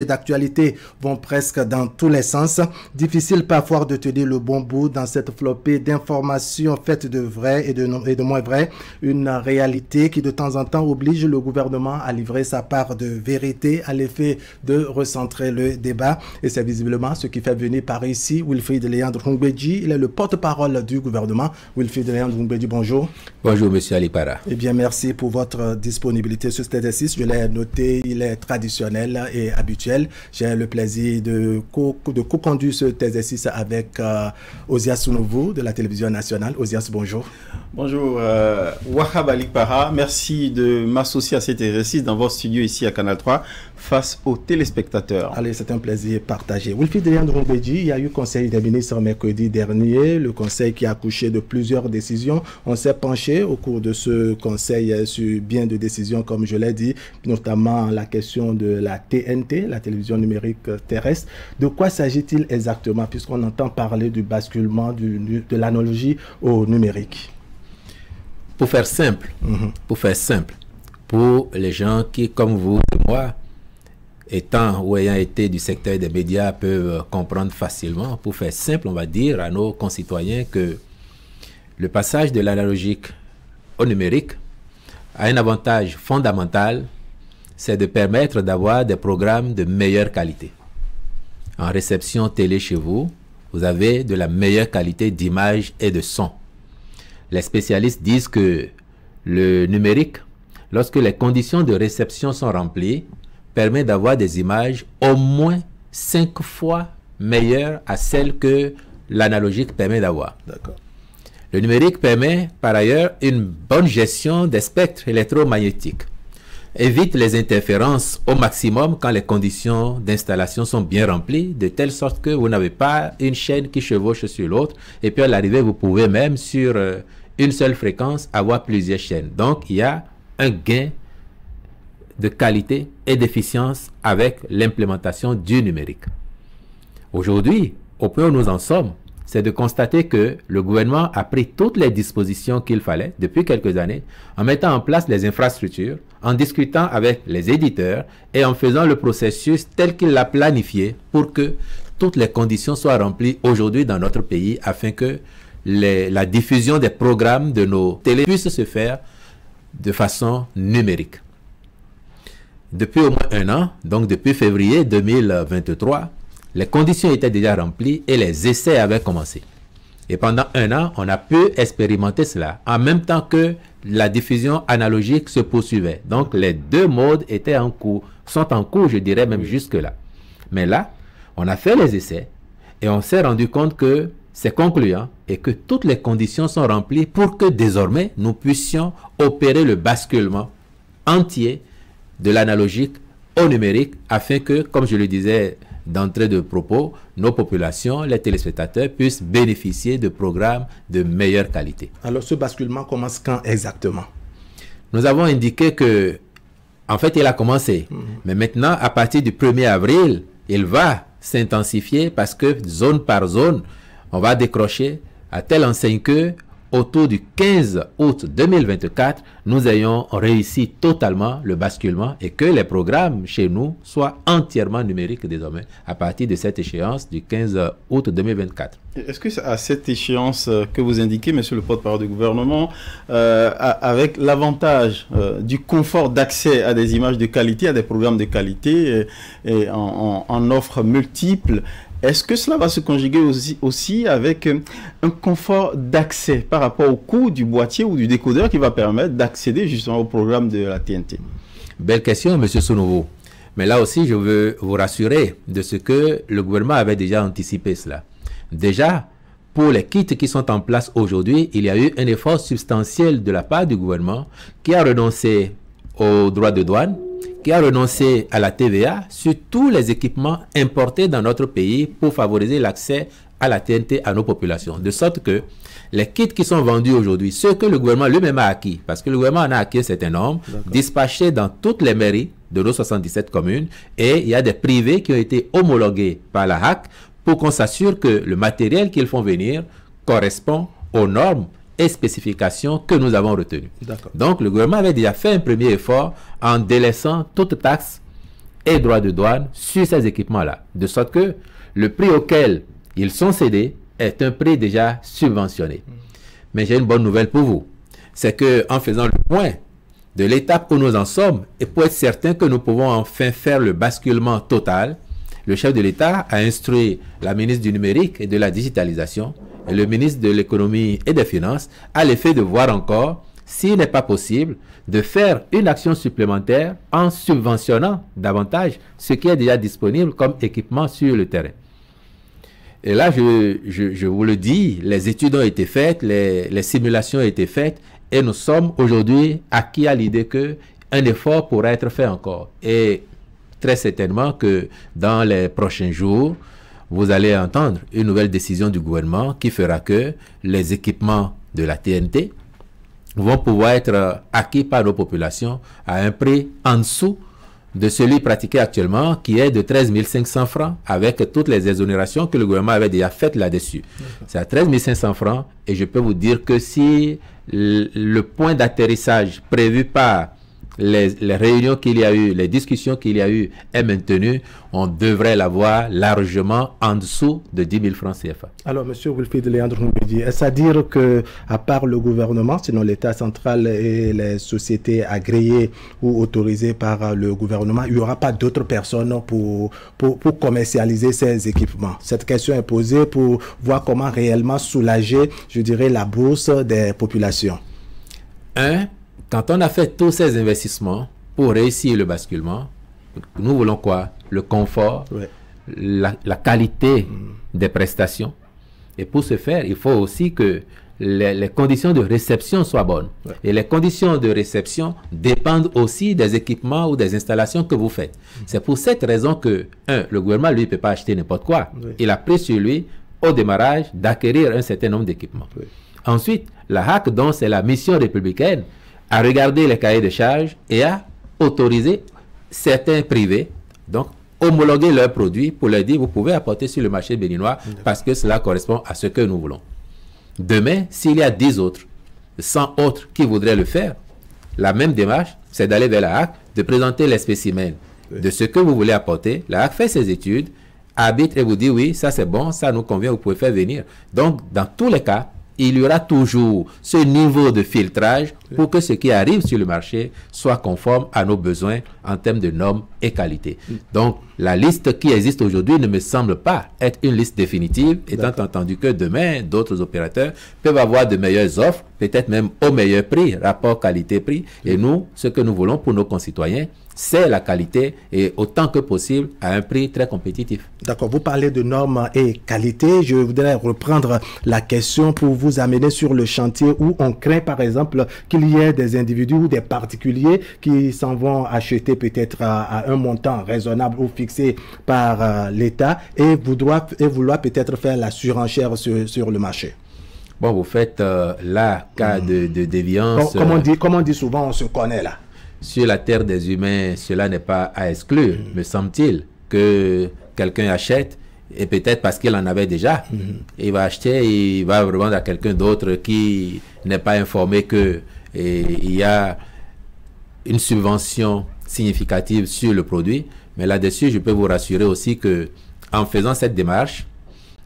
d'actualité vont presque dans tous les sens. Difficile parfois de tenir le bon bout dans cette flopée d'informations faites de vraies et de moins vraies. Une réalité qui de temps en temps oblige le gouvernement à livrer sa part de vérité à l'effet de recentrer le débat. Et c'est visiblement ce qui fait venir par ici Wilfried Léandre Ngoumbedji. Il est le porte-parole du gouvernement. Wilfried Léandre Ngoumbedji, bonjour. Bonjour, monsieur Ali Para. Eh bien, merci pour votre disponibilité sur cet exercice. Je l'ai noté, il est traditionnel et habituel. J'ai le plaisir de co-conduire cet exercice avec Ozias Nouveau de la télévision nationale. Ozias, bonjour. Bonjour, Wahab Ali Para. Merci de m'associer à cet exercice dans votre studio ici à Canal 3 face aux téléspectateurs. Allez, c'est un plaisir partagé. Wilfried Léandre Ngoumbedji, il y a eu Conseil des ministres mercredi dernier, le Conseil qui a accouché de plusieurs décisions. On s'est penché au cours de ce Conseil sur bien de décisions, comme je l'ai dit, notamment la question de la TNT, la télévision numérique terrestre. De quoi s'agit-il exactement, puisqu'on entend parler du basculement de l'analogie au numérique? Pour faire simple, pour les gens qui, comme vous et moi, étant ou ayant été du secteur des médias, peuvent comprendre facilement. Pour faire simple, on va dire à nos concitoyens que le passage de l'analogique au numérique a un avantage fondamental, c'est de permettre d'avoir des programmes de meilleure qualité. En réception télé chez vous, vous avez de la meilleure qualité d'image et de son. Les spécialistes disent que le numérique, lorsque les conditions de réception sont remplies, permet d'avoir des images au moins 5 fois meilleures à celles que l'analogique permet d'avoir. D'accord. Le numérique permet par ailleurs une bonne gestion des spectres électromagnétiques, évite les interférences au maximum quand les conditions d'installation sont bien remplies, de telle sorte que vous n'avez pas une chaîne qui chevauche sur l'autre, et puis à l'arrivée, vous pouvez même sur une seule fréquence avoir plusieurs chaînes. Donc, il y a un gain de qualité et d'efficience avec l'implémentation du numérique. Aujourd'hui, au point où nous en sommes, c'est de constater que le gouvernement a pris toutes les dispositions qu'il fallait depuis quelques années en mettant en place les infrastructures, en discutant avec les éditeurs et en faisant le processus tel qu'il l'a planifié pour que toutes les conditions soient remplies aujourd'hui dans notre pays afin que la diffusion des programmes de nos télé puisse se faire de façon numérique. Depuis au moins un an, donc depuis février 2023, les conditions étaient déjà remplies et les essais avaient commencé. Et pendant un an, on a pu expérimenter cela en même temps que la diffusion analogique se poursuivait. Donc les deux modes étaient en cours, sont en cours, je dirais même jusque-là. Mais là, on a fait les essais et on s'est rendu compte que c'est concluant et que toutes les conditions sont remplies pour que désormais nous puissions opérer le basculement entier de l'analogique au numérique afin que, comme je le disais d'entrée de propos, nos populations, les téléspectateurs puissent bénéficier de programmes de meilleure qualité. Alors ce basculement commence quand exactement? Nous avons indiqué que, en fait, il a commencé. Mais maintenant, à partir du 1er avril, il va s'intensifier parce que zone par zone, on va décrocher à telle enseigne que autour du 15 août 2024, nous ayons réussi totalement le basculement et que les programmes chez nous soient entièrement numériques désormais à partir de cette échéance du 15 août 2024. Est-ce que à cette échéance que vous indiquez, monsieur le porte-parole du gouvernement, avec l'avantage du confort d'accès à des images de qualité, à des programmes de qualité et en offres multiples, est-ce que cela va se conjuguer aussi avec un confort d'accès par rapport au coût du boîtier ou du décodeur qui va permettre d'accéder justement au programme de la TNT? Belle question, monsieur Sounovo. Mais là aussi, je veux vous rassurer de ce que le gouvernement avait déjà anticipé cela. Déjà, pour les kits qui sont en place aujourd'hui, il y a eu un effort substantiel de la part du gouvernement qui a renoncé aux droits de douane, qui a renoncé à la TVA sur tous les équipements importés dans notre pays pour favoriser l'accès à la TNT à nos populations. De sorte que les kits qui sont vendus aujourd'hui, ceux que le gouvernement lui-même a acquis, parce que le gouvernement en a acquis un certain nombre, dispatchés dans toutes les mairies de nos 77 communes, et il y a des privés qui ont été homologués par la HAC pour qu'on s'assure que le matériel qu'ils font venir correspond aux normes et spécifications que nous avons retenues. Donc le gouvernement avait déjà fait un premier effort en délaissant toute taxe et droits de douane sur ces équipements-là. De sorte que le prix auquel ils sont cédés est un prix déjà subventionné. Mais j'ai une bonne nouvelle pour vous. C'est qu'en faisant le point de l'étape où nous en sommes, et pour être certain que nous pouvons enfin faire le basculement total, le chef de l'État a instruit la ministre du numérique et de la digitalisation et le ministre de l'économie et des finances à l'effet de voir encore s'il n'est pas possible de faire une action supplémentaire en subventionnant davantage ce qui est déjà disponible comme équipement sur le terrain. Et là, je vous le dis, les études ont été faites, les simulations ont été faites, et nous sommes aujourd'hui acquis à l'idée qu'un effort pourra être fait encore. Et très certainement que dans les prochains jours, vous allez entendre une nouvelle décision du gouvernement qui fera que les équipements de la TNT vont pouvoir être acquis par nos populations à un prix en dessous de celui pratiqué actuellement, qui est de 13 500 francs, avec toutes les exonérations que le gouvernement avait déjà faites là-dessus. C'est à 13 500 francs, et je peux vous dire que si le point d'atterrissage prévu par les réunions qu'il y a eu, les discussions qu'il y a eu est maintenu, on devrait l'avoir largement en dessous de 10 000 francs CFA. Alors, M. Wilfried Léandre Moumbedi, est-ce à dire qu'à part le gouvernement, sinon l'État central et les sociétés agréées ou autorisées par le gouvernement, il n'y aura pas d'autres personnes pour commercialiser ces équipements? Cette question est posée pour voir comment réellement soulager, je dirais, la bourse des populations. Quand on a fait tous ces investissements pour réussir le basculement, nous voulons quoi? Le confort, la qualité des prestations. Et pour ce faire, il faut aussi que les conditions de réception soient bonnes. Et les conditions de réception dépendent aussi des équipements ou des installations que vous faites. C'est pour cette raison que, le gouvernement, lui, ne peut pas acheter n'importe quoi. Il a pris sur lui, au démarrage, d'acquérir un certain nombre d'équipements. Ensuite, la HAC, dont c'est la mission républicaine, à regarder les cahiers de charges et à autoriser certains privés, donc homologuer leurs produits pour leur dire vous pouvez apporter sur le marché béninois parce que cela correspond à ce que nous voulons. Demain, s'il y a 10 autres, 100 autres qui voudraient le faire, la même démarche, c'est d'aller vers la HAC, de présenter les spécimens de ce que vous voulez apporter. La HAC fait ses études, arbitre et vous dit oui, ça c'est bon, ça nous convient, vous pouvez faire venir. Donc, dans tous les cas, il y aura toujours ce niveau de filtrage pour que ce qui arrive sur le marché soit conforme à nos besoins en termes de normes et qualité. Donc, la liste qui existe aujourd'hui ne me semble pas être une liste définitive, étant entendu que demain, d'autres opérateurs peuvent avoir de meilleures offres, peut-être même au meilleur prix, rapport qualité-prix. Et nous, ce que nous voulons pour nos concitoyens, c'est la qualité et autant que possible à un prix très compétitif. D'accord, vous parlez de normes et qualité. Je voudrais reprendre la question pour vous amener sur le chantier où on craint par exemple qu'il y ait des individus ou des particuliers qui s'en vont acheter peut-être à un montant raisonnable ou fixé par l'État et vouloir peut-être faire la surenchère sur le marché. Bon, vous faites là cas de déviance. Comme on dit souvent, on se connaît là. Sur la terre des humains, cela n'est pas à exclure, me semble-t-il, que quelqu'un achète, et peut-être parce qu'il en avait déjà, il va acheter et il va revendre à quelqu'un d'autre qui n'est pas informé qu'il y a une subvention significative sur le produit. Mais là-dessus, je peux vous rassurer aussi que en faisant cette démarche,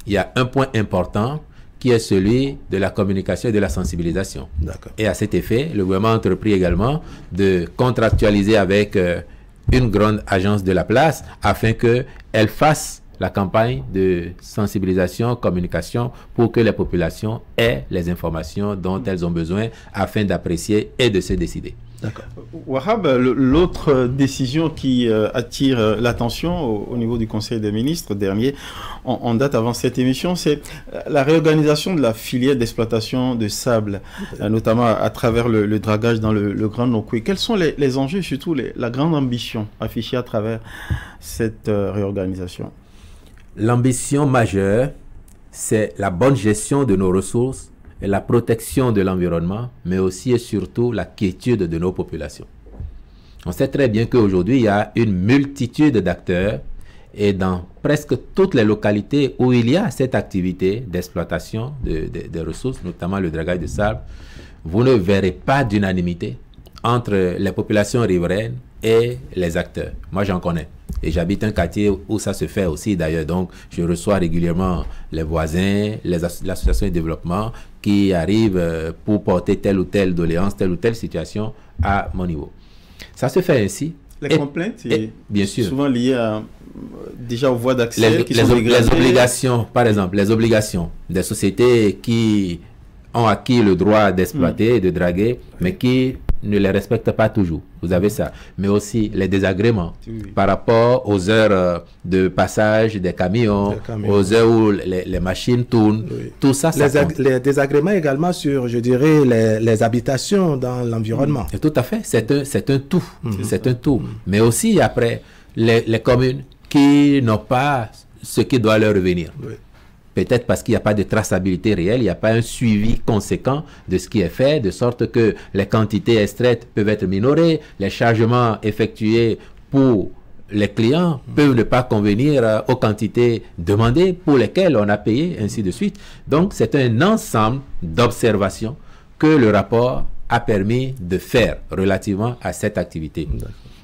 il y a un point important qui est celui de la communication et de la sensibilisation. Et à cet effet, le gouvernement a entrepris également de contractualiser avec une grande agence de la place afin qu'elle fasse la campagne de sensibilisation, communication pour que les populations aient les informations dont elles ont besoin afin d'apprécier et de se décider. D'accord. Wahab, l'autre décision qui attire l'attention au niveau du Conseil des ministres dernier, en date avant cette émission, c'est la réorganisation de la filière d'exploitation de sable, notamment à travers le dragage dans le Grand Nokoué. Quels sont les enjeux, surtout la grande ambition affichée à travers cette réorganisation? L'ambition majeure, c'est la bonne gestion de nos ressources et la protection de l'environnement, mais aussi et surtout la quiétude de nos populations. On sait très bien qu'aujourd'hui, il y a une multitude d'acteurs et dans presque toutes les localités où il y a cette activité d'exploitation des ressources, notamment le dragage de sable, vous ne verrez pas d'unanimité entre les populations riveraines et les acteurs. Moi, j'en connais. Et j'habite un quartier où ça se fait aussi d'ailleurs. Donc, je reçois régulièrement les voisins, l'association de développement qui arrivent pour porter telle ou telle doléance, telle ou telle situation à mon niveau. Ça se fait ainsi. Les complaintes, bien sûr, souvent liées déjà aux voies d'accès les obligations, par exemple, les obligations des sociétés qui ont acquis le droit d'exploiter, de draguer, mais qui ne les respectent pas toujours. Vous avez ça. Mais aussi les désagréments par rapport aux heures de passage des camions, aux heures où les machines tournent. Tout ça, les désagréments également sur, je dirais, les habitations dans l'environnement. Tout à fait. C'est un tout. C'est un tout. Mais aussi, après, les communes qui n'ont pas ce qui doit leur revenir. Peut-être parce qu'il n'y a pas de traçabilité réelle, il n'y a pas un suivi conséquent de ce qui est fait, de sorte que les quantités extraites peuvent être minorées, les chargements effectués pour les clients peuvent ne pas convenir aux quantités demandées pour lesquelles on a payé, ainsi de suite. Donc, c'est un ensemble d'observations que le rapport a permis de faire relativement à cette activité.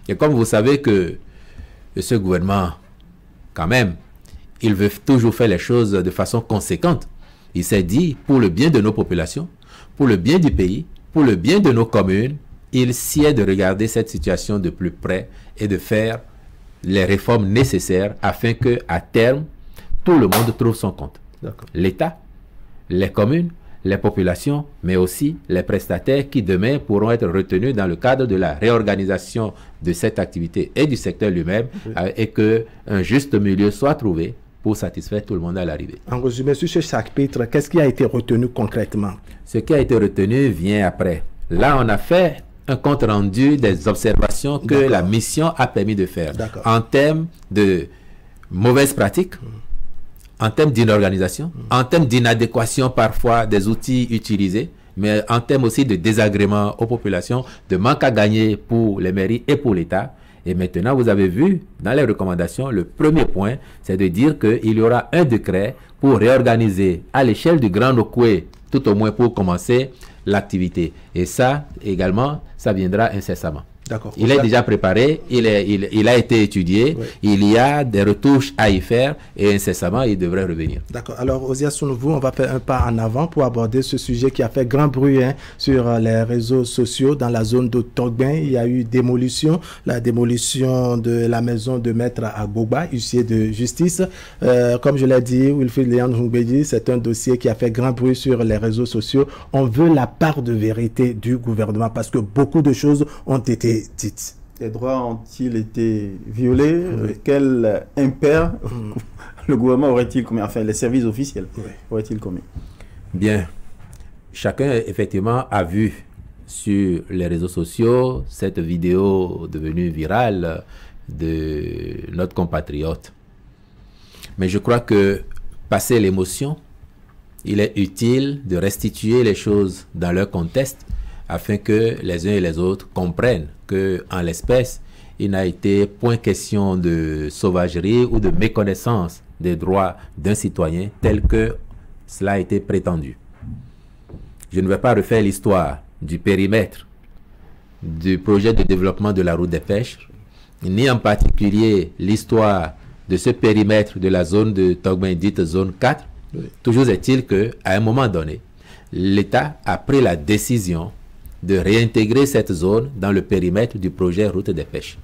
Et comme vous savez que ce gouvernement, quand même, il veut toujours faire les choses de façon conséquente. Il s'est dit, pour le bien de nos populations, pour le bien du pays, pour le bien de nos communes, il sied de regarder cette situation de plus près et de faire les réformes nécessaires afin que, à terme, tout le monde trouve son compte. L'État, les communes, les populations, mais aussi les prestataires qui demain pourront être retenus dans le cadre de la réorganisation de cette activité et du secteur lui-même, et qu'un juste milieu soit trouvé pour satisfaire tout le monde à l'arrivée. En résumé, sur ce chapitre, qu'est-ce qui a été retenu concrètement? Ce qui a été retenu vient après. Là, on a fait un compte rendu des observations que la mission a permis de faire en termes de mauvaises pratiques, en termes d'inorganisation, en termes d'inadéquation parfois des outils utilisés, mais en termes aussi de désagrément aux populations, de manque à gagner pour les mairies et pour l'État. Et maintenant, vous avez vu dans les recommandations, le premier point, c'est de dire qu'il y aura un décret pour réorganiser à l'échelle du Grand Nokoué, tout au moins pour commencer l'activité. Et ça, également, ça viendra incessamment. Il est déjà préparé, il a été étudié, il y a des retouches à y faire et incessamment, il devrait revenir. D'accord. Alors, Ozia Sounouvou, on va faire un pas en avant pour aborder ce sujet qui a fait grand bruit sur les réseaux sociaux dans la zone de Togben. Il y a eu la démolition de la maison de maître Agboba, huissier de justice. Comme je l'ai dit, Wilfried Léandre Ngoubedi, c'est un dossier qui a fait grand bruit sur les réseaux sociaux. On veut la part de vérité du gouvernement parce que beaucoup de choses ont été dites. Les droits ont-ils été violés? Quel impair le gouvernement aurait-il commis? Enfin, les services officiels auraient-ils commis? Bien. Chacun, effectivement, a vu sur les réseaux sociaux cette vidéo devenue virale de notre compatriote. Mais je crois que, passé l'émotion, il est utile de restituer les choses dans leur contexte afin que les uns et les autres comprennent que, en l'espèce, il n'a été point question de sauvagerie ou de méconnaissance des droits d'un citoyen tel que cela a été prétendu. Je ne vais pas refaire l'histoire du périmètre du projet de développement de la route des pêches, ni en particulier l'histoire de ce périmètre de la zone de Togben dite zone 4. Toujours est-il qu'à un moment donné, l'État a pris la décision de réintégrer cette zone dans le périmètre du projet route des pêches.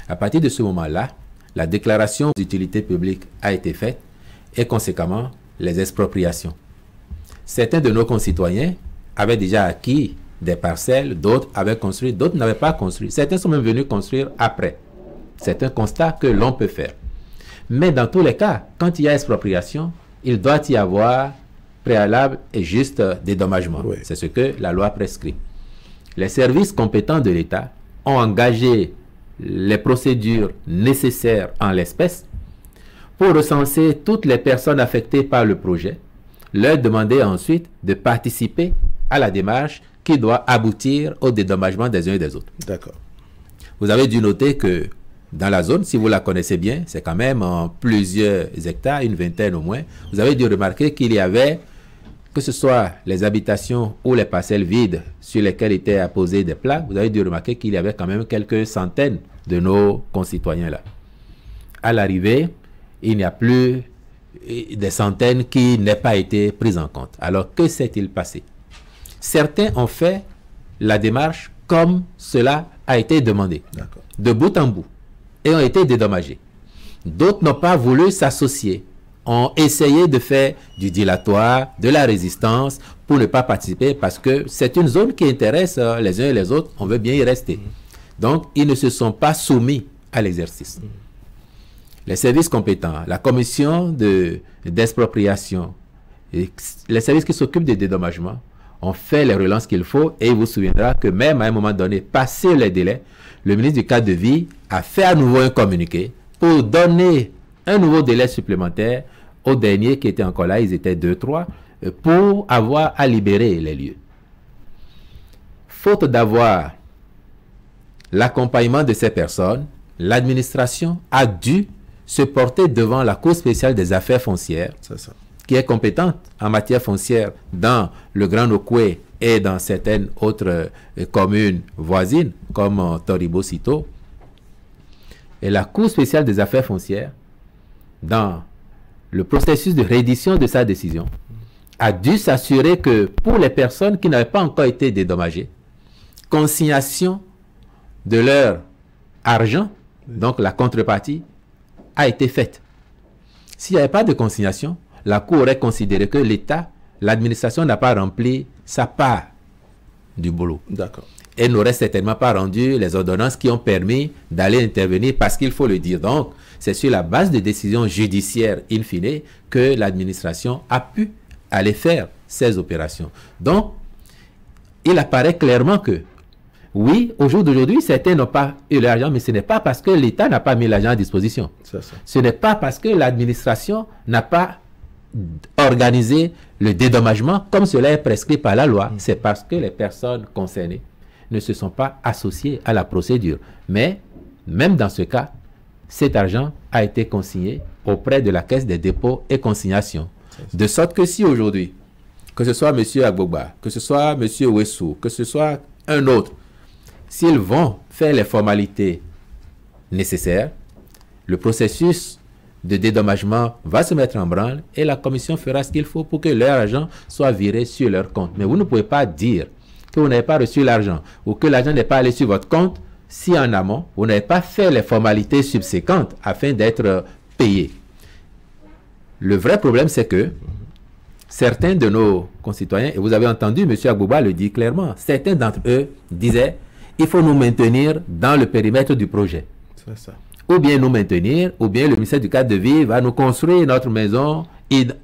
À partir de ce moment-là, la déclaration d'utilité publique a été faite et conséquemment les expropriations. Certains de nos concitoyens avaient déjà acquis des parcelles, d'autres avaient construit, d'autres n'avaient pas construit. Certains sont même venus construire après. C'est un constat que l'on peut faire. Mais dans tous les cas, quand il y a expropriation, il doit y avoir préalable et juste dédommagement. C'est ce que la loi prescrit. Les services compétents de l'État ont engagé les procédures nécessaires en l'espèce pour recenser toutes les personnes affectées par le projet, leur demander ensuite de participer à la démarche qui doit aboutir au dédommagement des uns et des autres. D'accord. Vous avez dû noter que dans la zone, si vous la connaissez bien, c'est quand même en plusieurs hectares, une vingtaine au moins, vous avez dû remarquer qu'il y avait, que ce soit les habitations ou les parcelles vides sur lesquelles étaient apposés des plaques, vous avez dû remarquer qu'il y avait quand même quelques centaines de nos concitoyens là. à l'arrivée, il n'y a plus des centaines qui n'aient pas été prises en compte. Alors, que s'est-il passé? Certains ont fait la démarche comme cela a été demandé, de bout en bout, et ont été dédommagés. D'autres n'ont pas voulu s'associer, ont essayé de faire du dilatoire, de la résistance, pour ne pas participer, parce que c'est une zone qui intéresse les uns et les autres, on veut bien y rester. Donc, ils ne se sont pas soumis à l'exercice. Les services compétents, la commission d'expropriation, les services qui s'occupent des dédommagements, ont fait les relances qu'il faut, et il vous souviendra que même à un moment donné, passé les délais, le ministre du cadre de vie a fait à nouveau un communiqué pour donner un nouveau délai supplémentaire aux derniers qui étaient encore là, ils étaient 2-3, pour avoir à libérer les lieux. Faute d'avoir l'accompagnement de ces personnes, l'administration a dû se porter devant la Cour spéciale des affaires foncières, qui est compétente en matière foncière dans le Grand Nokoué et dans certaines autres communes voisines, comme Toribo-Sito. Et la Cour spéciale des affaires foncières, dans le processus de réédition de sa décision, a dû s'assurer que pour les personnes qui n'avaient pas encore été dédommagées, consignation de leur argent, donc la contrepartie, a été faite. S'il n'y avait pas de consignation, la Cour aurait considéré que l'État, l'administration n'a pas rempli sa part du boulot. D'accord. Et n'aurait certainement pas rendu les ordonnances qui ont permis d'aller intervenir, parce qu'il faut le dire. Donc, c'est sur la base de décisions judiciaires in fine que l'administration a pu aller faire ces opérations. Donc, il apparaît clairement que, oui, au jour d'aujourd'hui, certains n'ont pas eu l'argent, mais ce n'est pas parce que l'État n'a pas mis l'argent à disposition. Ce n'est pas parce que l'administration n'a pas organisé le dédommagement comme cela est prescrit par la loi. C'est parce que les personnes concernées ne se sont pas associées à la procédure. Mais, même dans ce cas, cet argent a été consigné auprès de la Caisse des dépôts et consignations. De sorte que si aujourd'hui, que ce soit M. Agbogba, que ce soit M. Ouessou, que ce soit un autre, s'ils vont faire les formalités nécessaires, le processus de dédommagement va se mettre en branle et la commission fera ce qu'il faut pour que leur argent soit viré sur leur compte. Mais vous ne pouvez pas dire que vous n'avez pas reçu l'argent ou que l'argent n'est pas allé sur votre compte si en amont, vous n'avez pas fait les formalités subséquentes afin d'être payé. Le vrai problème, c'est que certains de nos concitoyens, et vous avez entendu M. Agbogba le dire clairement, certains d'entre eux disaient il faut nous maintenir dans le périmètre du projet. C'est ça. Ou bien nous maintenir, ou bien le ministère du cadre de vie va nous construire notre maison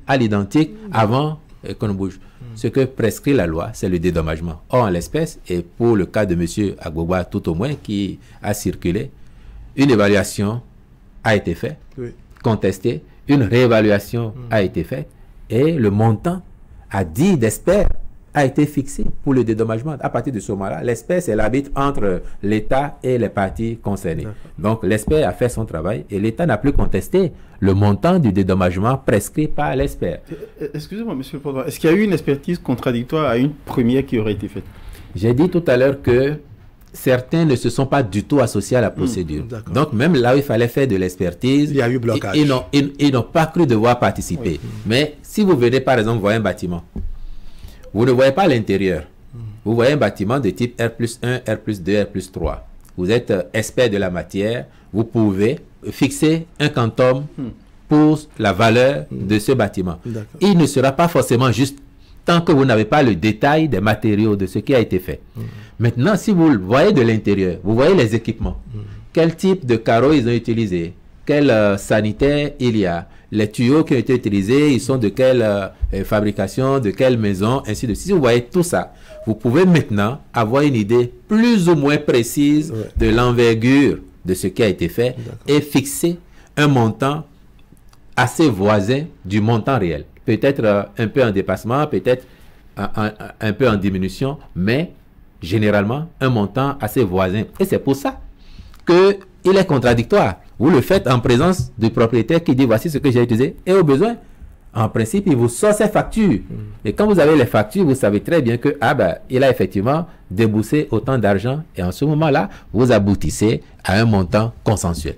à l'identique avant qu'on bouge. Ce que prescrit la loi, c'est le dédommagement. Or, en l'espèce, et pour le cas de M. Agbogba tout au moins, qui a circulé, une évaluation a été faite, contestée, une réévaluation a été faite, et le montant à 10 d'espère a été fixé pour le dédommagement. À partir de ce moment-là, l'espèce est l'arbitre entre l'État et les parties concernées. Donc, l'espèce a fait son travail et l'État n'a plus contesté le montant du dédommagement prescrit par l'espèce. Excusez-moi, monsieur le président, est-ce qu'il y a eu une expertise contradictoire à une première qui aurait été faite? J'ai dit tout à l'heure que certains ne se sont pas du tout associés à la procédure. Donc, même là où il fallait faire de l'expertise, il y a eu blocage. Ils n'ont pas cru devoir participer. Mais si vous venez, par exemple, voir un bâtiment, vous ne voyez pas l'intérieur. Vous voyez un bâtiment de type R+1, R+2, R+3. Vous êtes expert de la matière. Vous pouvez fixer un quantum pour la valeur de ce bâtiment. Il ne sera pas forcément juste tant que vous n'avez pas le détail des matériaux, de ce qui a été fait. Maintenant, si vous voyez de l'intérieur, vous voyez les équipements. Quel type de carreaux ils ont utilisé? Quel sanitaire il y a? Les tuyaux qui ont été utilisés, ils sont de quelle fabrication, de quelle maison, ainsi de suite. Si vous voyez tout ça, vous pouvez maintenant avoir une idée plus ou moins précise de l'envergure de ce qui a été fait et fixer un montant assez voisin du montant réel. Peut-être un peu en dépassement, peut-être un peu en diminution, mais généralement un montant assez voisin. Et c'est pour ça qu'il est contradictoire. Vous le faites en présence du propriétaire qui dit voici ce que j'ai utilisé et au besoin, en principe, il vous sort ses factures. Et quand vous avez les factures, vous savez très bien que il a effectivement déboursé autant d'argent et en ce moment-là, vous aboutissez à un montant consensuel.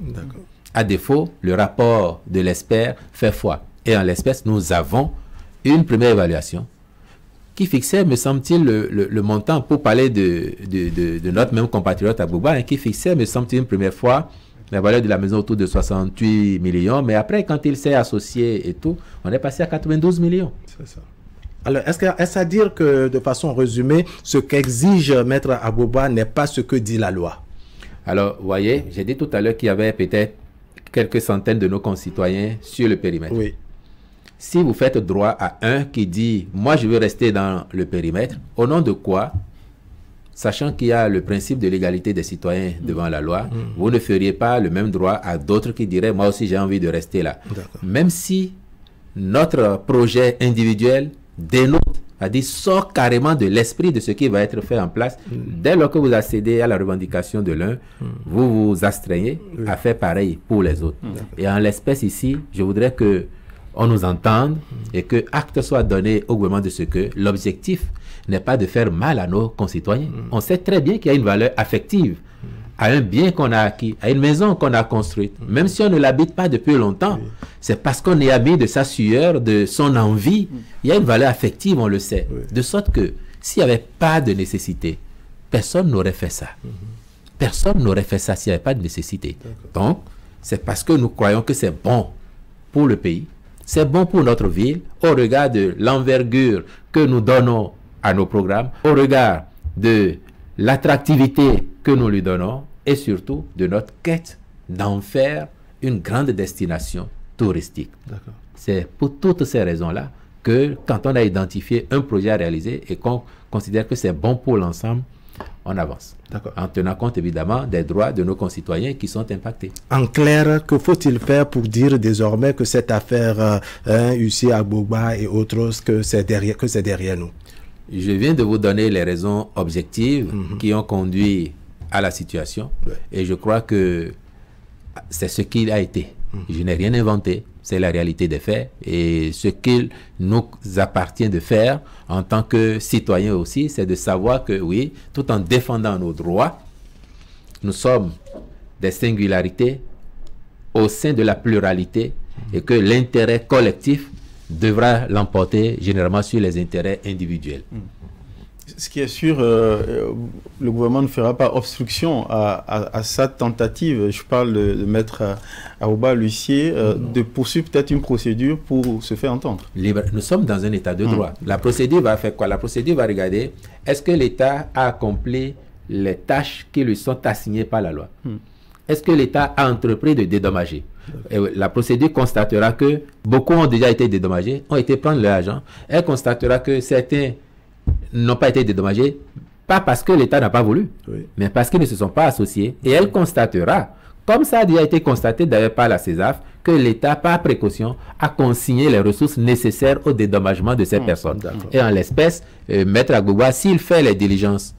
À défaut, le rapport de l'expert fait foi. Et en l'espèce, nous avons une première évaluation qui fixait, me semble-t-il, le montant, pour parler de notre même compatriote à Gbagba, qui fixait, me semble-t-il, une première fois, la valeur de la maison autour de 68 millions. Mais après, quand il s'est associé et tout, on est passé à 92 millions. C'est ça. Alors, est-ce à dire que, de façon résumée, ce qu'exige Maître Agbagba n'est pas ce que dit la loi? Alors, vous voyez, j'ai dit tout à l'heure qu'il y avait peut-être quelques centaines de nos concitoyens sur le périmètre. Oui. Si vous faites droit à un qui dit « moi je veux rester dans le périmètre », au nom de quoi, sachant qu'il y a le principe de l'égalité des citoyens devant la loi, vous ne feriez pas le même droit à d'autres qui diraient « moi aussi j'ai envie de rester là ». Même si notre projet individuel dénote, c'est-à-dire sort carrément de l'esprit de ce qui va être fait en place, dès lors que vous accédez à la revendication de l'un, vous vous astreignez à faire pareil pour les autres. Et en l'espèce ici, je voudrais que on nous entende et que acte soit donné au gouvernement de ce que l'objectif n'est pas de faire mal à nos concitoyens. On sait très bien qu'il y a une valeur affective à un bien qu'on a acquis, à une maison qu'on a construite. Même si on ne l'habite pas depuis longtemps, c'est parce qu'on est ami de sa sueur, de son envie. Il y a une valeur affective, on le sait. De sorte que s'il n'y avait pas de nécessité, personne n'aurait fait ça. Personne n'aurait fait ça s'il n'y avait pas de nécessité. Donc, c'est parce que nous croyons que c'est bon pour le pays, c'est bon pour notre ville, au regard de l'envergure que nous donnons à nos programmes, au regard de l'attractivité que nous lui donnons et surtout de notre quête d'en faire une grande destination touristique. C'est pour toutes ces raisons-là que quand on a identifié un projet à réaliser et qu'on considère que c'est bon pour l'ensemble, on avance. En tenant compte évidemment des droits de nos concitoyens qui sont impactés. En clair, que faut-il faire pour dire désormais que cette affaire UC Agbagba et autres, que c'est derrière nous? Je viens de vous donner les raisons objectives qui ont conduit à la situation. Et je crois que c'est ce qu'il a été. Je n'ai rien inventé. C'est la réalité des faits. Et ce qu'il nous appartient de faire en tant que citoyens aussi, c'est de savoir que oui, tout en défendant nos droits, nous sommes des singularités au sein de la pluralité et que l'intérêt collectif devra l'emporter généralement sur les intérêts individuels. Ce qui est sûr, le gouvernement ne fera pas obstruction à sa tentative, je parle de Maître Agbagba, l'huissier, de poursuivre peut-être une procédure pour se faire entendre. Nous sommes dans un état de droit. La procédure va faire quoi? La procédure va regarder, est-ce que l'État a accompli les tâches qui lui sont assignées par la loi? Est-ce que l'État a entrepris de dédommager? Et la procédure constatera que beaucoup ont déjà été dédommagés, ont été prendre leur argent. Elle constatera que certains n'ont pas été dédommagés, pas parce que l'État n'a pas voulu, mais parce qu'ils ne se sont pas associés. Et elle constatera, comme ça a déjà été constaté d'ailleurs par la CESAF, que l'État, par précaution, a consigné les ressources nécessaires au dédommagement de ces personnes. Et en l'espèce, Maître Agbagba, s'il fait les diligences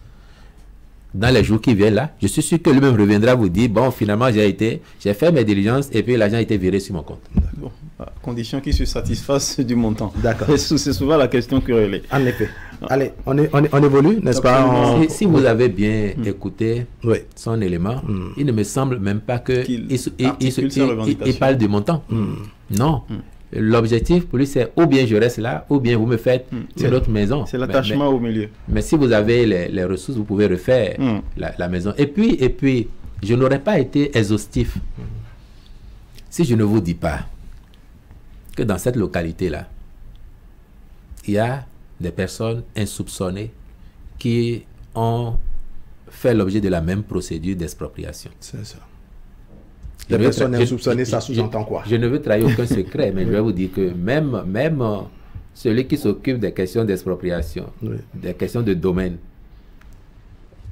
dans les jours qui viennent là, je suis sûr que lui-même reviendra vous dire, bon, finalement, j'ai fait mes diligences et puis l'argent a été viré sur mon compte. Bon, à condition qu'il se satisfasse du montant. D'accord. C'est souvent la question querellée. En effet. Allez, on évolue, n'est-ce pas? Si vous avez bien écouté son élément, il ne me semble même pas qu'il parle du montant. Non. L'objectif pour lui, c'est ou bien je reste là, ou bien vous me faites une autre maison. C'est l'attachement au milieu. Mais si vous avez les ressources, vous pouvez refaire la maison. Et puis, je n'aurais pas été exhaustif si je ne vous dis pas que dans cette localité-là, il y a des personnes insoupçonnées qui ont fait l'objet de la même procédure d'expropriation. C'est ça. Les personnes insoupçonnées, ça sous-entend quoi? Je ne veux trahir aucun secret, mais je vais vous dire que même celui qui s'occupe des questions d'expropriation, des questions de domaine,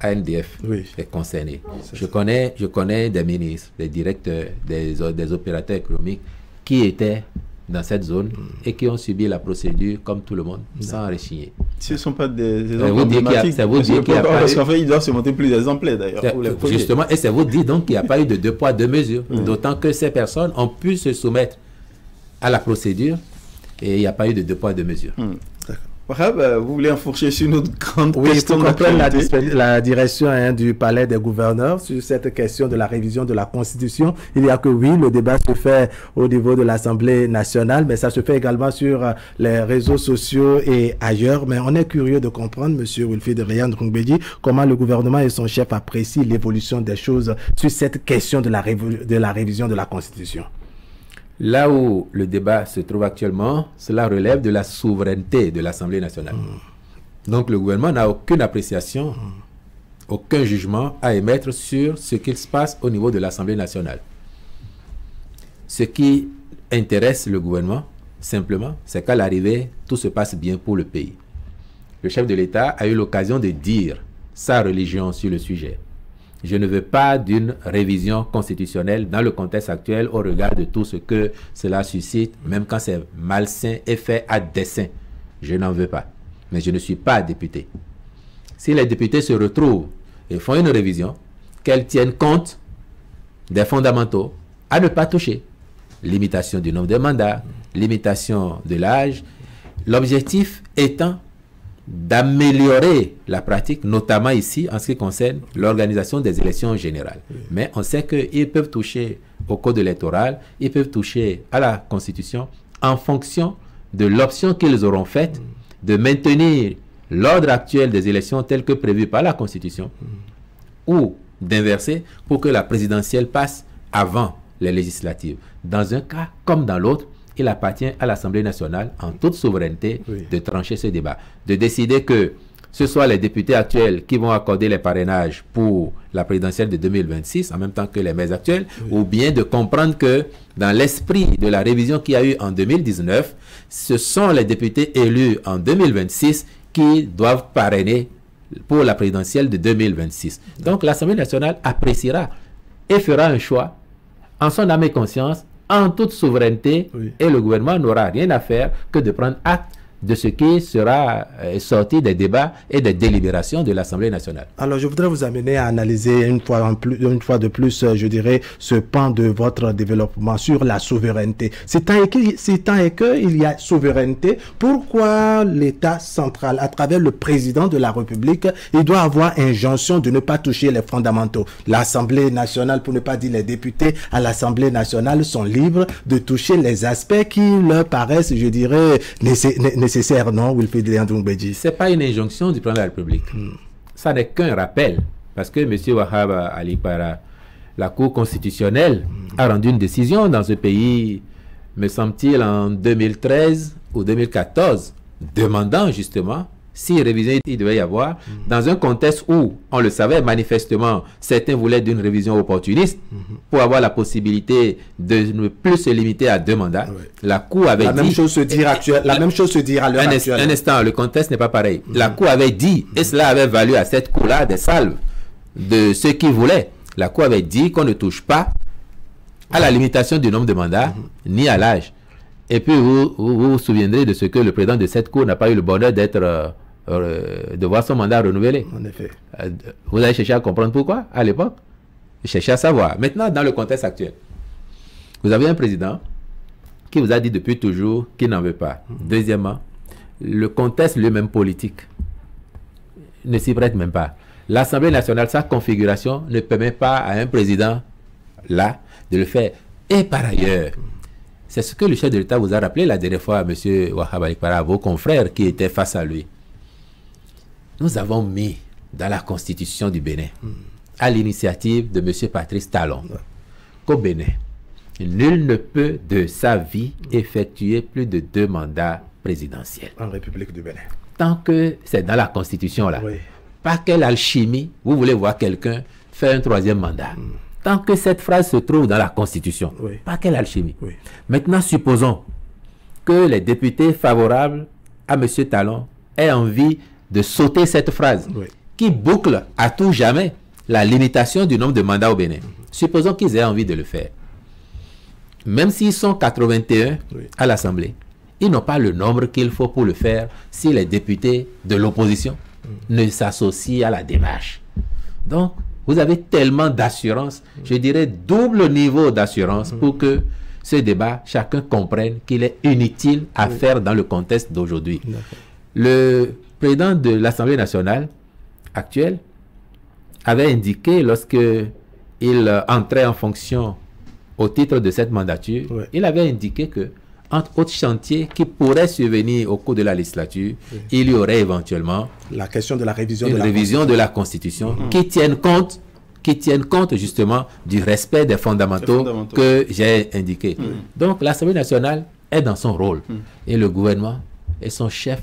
ANDF est concerné. Je connais des ministres, des directeurs, des opérateurs économiques qui étaient dans cette zone et qui ont subi la procédure comme tout le monde, sans rechigner. Ce ne sont pas des exemples emblématiques. Parce qu'en fait, il doit se monter plus exemplaires d'ailleurs. Justement, et c'est vous dire donc qu'il n'y a pas eu de 2 poids 2 mesures. D'autant que ces personnes ont pu se soumettre à la procédure et il n'y a pas eu de 2 poids 2 mesures. Vous voulez enfourcher sur une autre grande question pour d'actualité. La direction du palais des gouverneurs sur cette question de la révision de la Constitution. Il y a que oui, le débat se fait au niveau de l'Assemblée nationale, mais ça se fait également sur les réseaux sociaux et ailleurs. Mais on est curieux de comprendre, M. Wilfried Réan-Ndoumbédji, comment le gouvernement et son chef apprécient l'évolution des choses sur cette question de la révision de la Constitution. Là où le débat se trouve actuellement, cela relève de la souveraineté de l'Assemblée nationale. Donc le gouvernement n'a aucune appréciation, aucun jugement à émettre sur ce qu'il se passe au niveau de l'Assemblée nationale. Ce qui intéresse le gouvernement, simplement, c'est qu'à l'arrivée, tout se passe bien pour le pays. Le chef de l'État a eu l'occasion de dire sa religion sur le sujet. Je ne veux pas d'une révision constitutionnelle dans le contexte actuel au regard de tout ce que cela suscite, même quand c'est malsain et fait à dessein. Je n'en veux pas. Mais je ne suis pas député. Si les députés se retrouvent et font une révision, qu'elles tiennent compte des fondamentaux à ne pas toucher. Limitation du nombre de mandats, limitation de l'âge. L'objectif étant d'améliorer la pratique, notamment ici en ce qui concerne l'organisation des élections générales. Mais on sait qu'ils peuvent toucher au code électoral, ils peuvent toucher à la Constitution en fonction de l'option qu'ils auront faite de maintenir l'ordre actuel des élections tel que prévu par la Constitution ou d'inverser pour que la présidentielle passe avant les législatives. Dans un cas comme dans l'autre, il appartient à l'Assemblée nationale, en toute souveraineté, de trancher ce débat. De décider que ce soit les députés actuels qui vont accorder les parrainages pour la présidentielle de 2026, en même temps que les maires actuels, ou bien de comprendre que dans l'esprit de la révision qu'il y a eu en 2019, ce sont les députés élus en 2026 qui doivent parrainer pour la présidentielle de 2026. Donc l'Assemblée nationale appréciera et fera un choix en son âme et conscience, en toute souveraineté, et le gouvernement n'aura rien à faire que de prendre acte de ce qui sera sorti des débats et des délibérations de l'Assemblée nationale. Alors, je voudrais vous amener à analyser une fois de plus, je dirais, ce pan de votre développement sur la souveraineté. Si tant est qu'il y a souveraineté, pourquoi l'État central, à travers le président de la République, il doit avoir injonction de ne pas toucher les fondamentaux? L'Assemblée nationale, pour ne pas dire les députés à l'Assemblée nationale, sont libres de toucher les aspects qui leur paraissent, je dirais, nécessaires, non, Wilfried Ndoumbédji? Ce n'est pas une injonction du président de la République. Ça n'est qu'un rappel. Parce que M. Wahab Ali Para, la Cour constitutionnelle, a rendu une décision dans ce pays, me semble-t-il, en 2013 ou 2014, demandant justement si révision il devait y avoir, dans un contexte où, on le savait manifestement, certains voulaient d'une révision opportuniste pour avoir la possibilité de ne plus se limiter à 2 mandats. La Cour avait dit... Même chose se dire la même chose se dire à l'heure actuelle. Un instant, le contexte n'est pas pareil. La Cour avait dit, et cela avait valu à cette Cour-là des salves de ceux qui voulaient. La Cour avait dit qu'on ne touche pas à la limitation du nombre de mandats, ni à l'âge. Et puis, vous souviendrez de ce que le président de cette Cour n'a pas eu le bonheur d'être... de voir son mandat renouvelé. En effet. Vous avez cherché à comprendre pourquoi à l'époque? Cherchez à savoir. Maintenant, dans le contexte actuel, vous avez un président qui vous a dit depuis toujours qu'il n'en veut pas. Deuxièmement, le contexte lui-même politique ne s'y prête même pas. L'Assemblée nationale, sa configuration ne permet pas à un président là de le faire. Et par ailleurs, c'est ce que le chef de l'État vous a rappelé la dernière fois, M. Wahab Ali Para, vos confrères qui étaient face à lui. Nous avons mis dans la Constitution du Bénin, à l'initiative de M. Patrice Talon, qu'au Bénin, nul ne peut de sa vie effectuer plus de 2 mandats présidentiels. En République du Bénin. Tant que c'est dans la Constitution là. Pas quelle alchimie, vous voulez voir quelqu'un faire un 3e mandat. Tant que cette phrase se trouve dans la Constitution, pas quelle alchimie. Maintenant, supposons que les députés favorables à M. Talon aient envie de sauter cette phrase qui boucle à tout jamais la limitation du nombre de mandats au Bénin. Supposons qu'ils aient envie de le faire. Même s'ils sont 81 à l'Assemblée, ils n'ont pas le nombre qu'il faut pour le faire si les députés de l'opposition ne s'associent à la démarche. Donc, vous avez tellement d'assurance, je dirais double niveau d'assurance pour que ce débat, chacun comprenne qu'il est inutile à faire dans le contexte d'aujourd'hui. Le président de l'Assemblée nationale actuelle avait indiqué, lorsque il entrait en fonction au titre de cette mandature, il avait indiqué que, entre autres chantiers qui pourraient survenir au cours de la législature, il y aurait éventuellement la question de la révision de la Constitution qui tienne compte justement du respect des fondamentaux que j'ai indiqués. Donc l'Assemblée nationale est dans son rôle et le gouvernement et son chef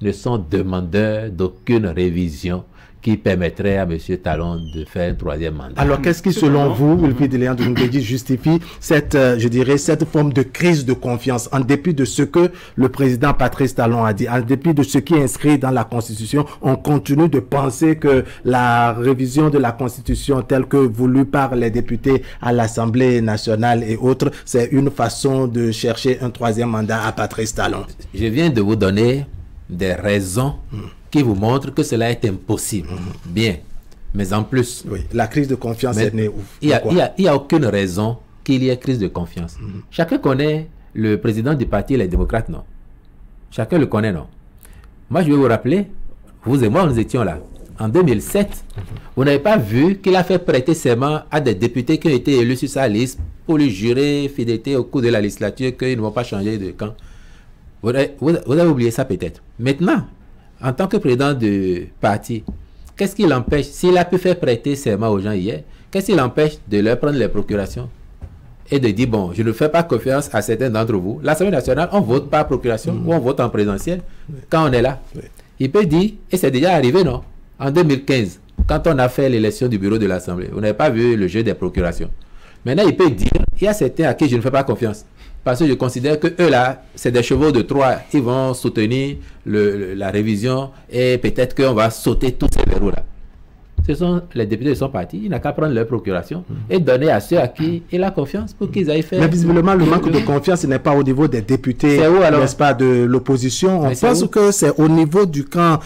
ne sont demandeurs d'aucune révision qui permettrait à M. Talon de faire un troisième mandat. Alors, qu'est-ce qui, selon vous, Wilfried Léon de Ndédi, justifie cette, je dirais, cette forme de crise de confiance, en dépit de ce que le président Patrice Talon a dit, en dépit de ce qui est inscrit dans la Constitution, on continue de penser que la révision de la Constitution telle que voulue par les députés à l'Assemblée nationale et autres, c'est une façon de chercher un troisième mandat à Patrice Talon. Je viens de vous donner des raisons qui vous montrent que cela est impossible. Bien. Mais en plus... Oui, la crise de confiance est née où? Il n'y a aucune raison qu'il y ait crise de confiance. Chacun connaît le président du parti Les Démocrates, non? Chacun le connaît, non? Moi, je vais vous rappeler, vous et moi, nous étions là. En 2007, vous n'avez pas vu qu'il a fait prêter serment à des députés qui ont été élus sur sa liste pour lui jurer fidélité au cours de la législature qu'ils ne vont pas changer de camp. Vous avez oublié ça peut-être. Maintenant, en tant que président de parti, qu'est-ce qui l'empêche, s'il a pu faire prêter serment aux gens hier, qu'est-ce qui l'empêche de leur prendre les procurations et de dire, bon, je ne fais pas confiance à certains d'entre vous. L'Assemblée nationale, on vote par procuration ou on vote en présentiel quand on est là. Il peut dire, et c'est déjà arrivé, non? En 2015, quand on a fait l'élection du bureau de l'Assemblée, vous n'avez pas vu le jeu des procurations. Maintenant, il peut dire, il y a certains à qui je ne fais pas confiance. Parce que je considère que eux là, c'est des chevaux de Troie. Ils vont soutenir la révision et peut-être qu'on va sauter tous ces verrous là. Ce sont les députés de son parti. Il n'a qu'à prendre leur procuration et donner à ceux à qui il a confiance pour qu'ils aillent faire. Mais visiblement, le manque de confiance n'est pas au niveau des députés, n'est-ce pas, de l'opposition. On pense que c'est au niveau du camp,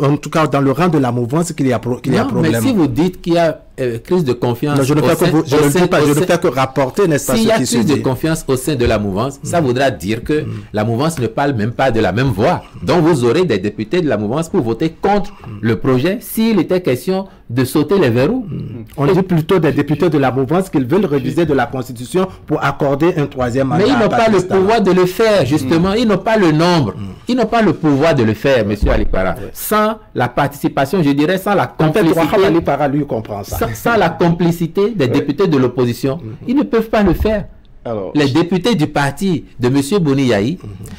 en tout cas dans le rang de la mouvance qu'il y a problème. Mais si vous dites qu'il y a crise de confiance... Non, je ne fais que rapporter, n'est-ce pas, s'il y a crise de confiance au sein de la mouvance, ça voudra dire que la mouvance ne parle même pas de la même voix. Donc vous aurez des députés de la mouvance pour voter contre le projet s'il était question de sauter les verrous. On dit plutôt des députés de la mouvance qu'ils veulent réviser de la Constitution pour accorder un troisième mandat. Mais ils n'ont pas le pouvoir de le faire, justement. Ils n'ont pas le nombre. Ils n'ont pas le pouvoir de le faire, M. Alipara. Sans la participation, je dirais, sans la complicité... Alipara, lui, comprend ça. Sans la complicité des députés de l'opposition, ils ne peuvent pas le faire. Alors, les députés du parti de M. Boni-Yahi,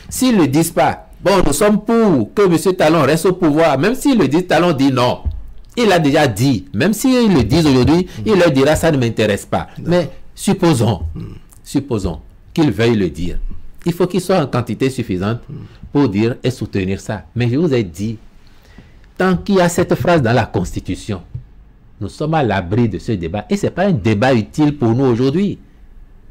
s'ils ne disent pas, bon, nous sommes pour que M. Talon reste au pouvoir, même s'ils le disent, Talon dit non. Il a déjà dit, même s'ils le disent aujourd'hui, il leur dira, ça ne m'intéresse pas. Mais supposons qu'il veuille le dire. Il faut qu'il soit en quantité suffisante pour dire et soutenir ça. Mais je vous ai dit, tant qu'il y a cette phrase dans la Constitution, nous sommes à l'abri de ce débat. Et ce n'est pas un débat utile pour nous aujourd'hui.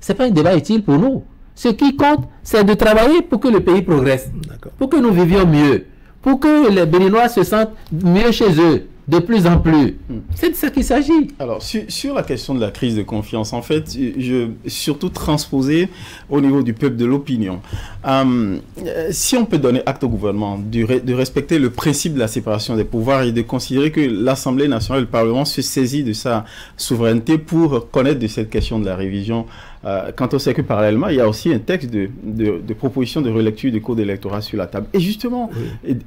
Ce n'est pas un débat utile pour nous. Ce qui compte, c'est de travailler pour que le pays progresse. Pour que nous vivions mieux. Pour que les Béninois se sentent mieux chez eux. De plus en plus. C'est de ça qu'il s'agit. Alors, sur la question de la crise de confiance, en fait, je surtout transposer au niveau du peuple, de l'opinion. Si on peut donner acte au gouvernement de respecter le principe de la séparation des pouvoirs et de considérer que l'Assemblée nationale et le Parlement se saisit de sa souveraineté pour connaître de cette question de la révision, quand on sait que parallèlement, il y a aussi un texte de proposition de relecture du code électoral sur la table. Et justement,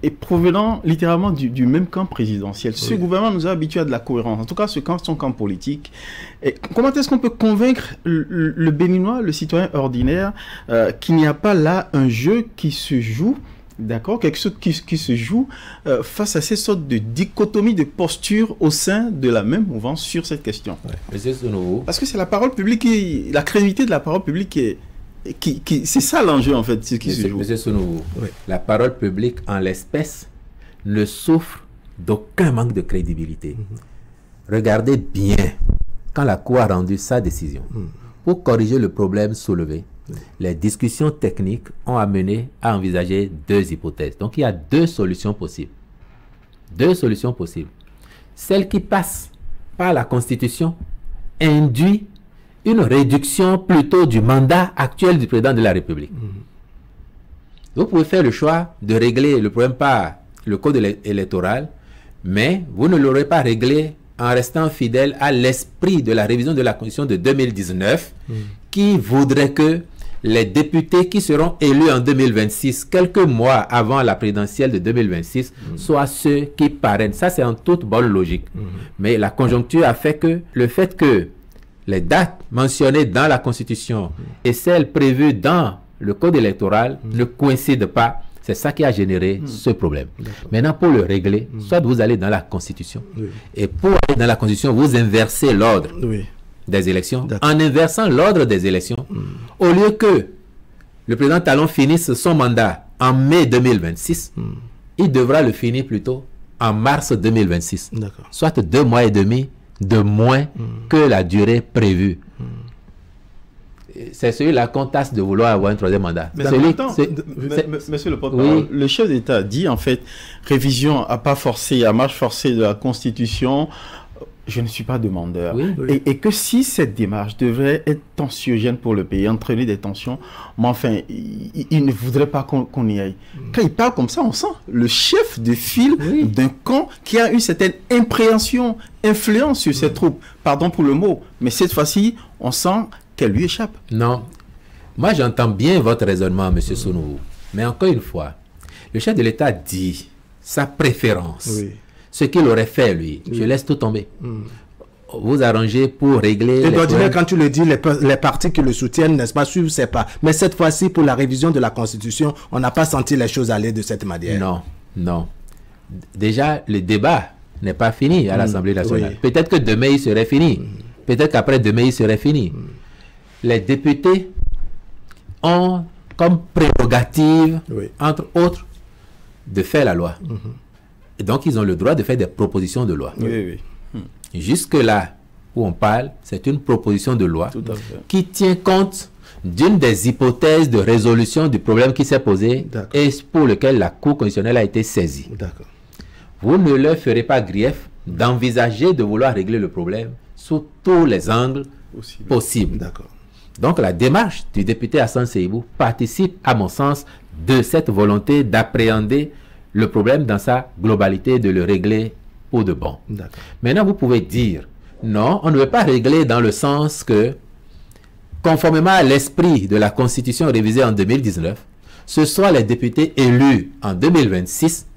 et provenant littéralement du même camp présidentiel. Ce gouvernement nous a habitués à de la cohérence, en tout cas son camp politique. Et comment est-ce qu'on peut convaincre le Béninois, le citoyen ordinaire, qu'il n'y a pas là un jeu qui se joue, d'accord, quelque chose qui se joue face à ces sortes de dichotomies de postures au sein de la même mouvance sur cette question. Parce que c'est la parole publique, la crédibilité de la parole publique c'est ça l'enjeu en fait, ce qui se joue. Monsieur Sounouvou, la parole publique en l'espèce ne souffre d'aucun manque de crédibilité. Regardez bien quand la Cour a rendu sa décision pour corriger le problème soulevé. Les discussions techniques ont amené à envisager deux hypothèses. Donc, il y a deux solutions possibles. Deux solutions possibles. Celle qui passe par la Constitution induit une réduction plutôt du mandat actuel du président de la République. Vous pouvez faire le choix de régler le problème par le code électoral, mais vous ne l'aurez pas réglé en restant fidèle à l'esprit de la révision de la Constitution de 2019, qui voudrait que les députés qui seront élus en 2026, quelques mois avant la présidentielle de 2026, soient ceux qui parrainent. Ça, c'est en toute bonne logique. Mais la conjoncture a fait que le fait que les dates mentionnées dans la Constitution et celles prévues dans le code électoral ne coïncident pas. C'est ça qui a généré ce problème. Maintenant, pour le régler, soit vous allez dans la Constitution, et pour aller dans la Constitution, vous inversez l'ordre des élections. En inversant l'ordre des élections, au lieu que le président Talon finisse son mandat en mai 2026, il devra le finir plutôt en mars 2026. Soit 2 mois et demi de moins que la durée prévue. C'est celui-là qu'on tasse de vouloir avoir un troisième mandat. Mais monsieur le porte-parole, le chef d'État dit en fait révision à pas forcé, à marche forcée de la Constitution. Je ne suis pas demandeur. Et que si cette démarche devrait être tensiogène pour le pays, entraîner des tensions, mais enfin, il ne voudrait pas qu'on y aille. Quand il parle comme ça, on sent le chef de file d'un camp qui a une certaine impréhension, influence sur ses troupes. Pardon pour le mot, mais cette fois-ci, on sent qu'elle lui échappe. Non. Moi, j'entends bien votre raisonnement, M. Sounourou. Mais encore une fois, le chef de l'État dit sa préférence. Ce qu'il aurait fait, lui. Je laisse tout tomber. Vous arrangez pour régler... Et d'ordinaire, quand tu le dis, les partis qui le soutiennent, n'est-ce pas, suivent ses pas. Mais cette fois-ci, pour la révision de la Constitution, on n'a pas senti les choses aller de cette manière. Non, non. Déjà, le débat n'est pas fini à l'Assemblée nationale. Peut-être que demain, il serait fini. Peut-être qu'après demain, il serait fini. Les députés ont comme prérogative, entre autres, de faire la loi. Et donc, ils ont le droit de faire des propositions de loi. Jusque-là où on parle, c'est une proposition de loi qui tient compte d'une des hypothèses de résolution du problème qui s'est posé et pour lequel la Cour constitutionnelle a été saisie. Vous ne leur ferez pas grief d'envisager de vouloir régler le problème sous tous les angles possibles. Donc, la démarche du député Hassan Seibou participe, à mon sens, de cette volonté d'appréhender le problème dans sa globalité, de le régler pour de bon. Maintenant, vous pouvez dire, non, on ne veut pas régler dans le sens que, conformément à l'esprit de la Constitution révisée en 2019, ce sont les députés élus en 2026,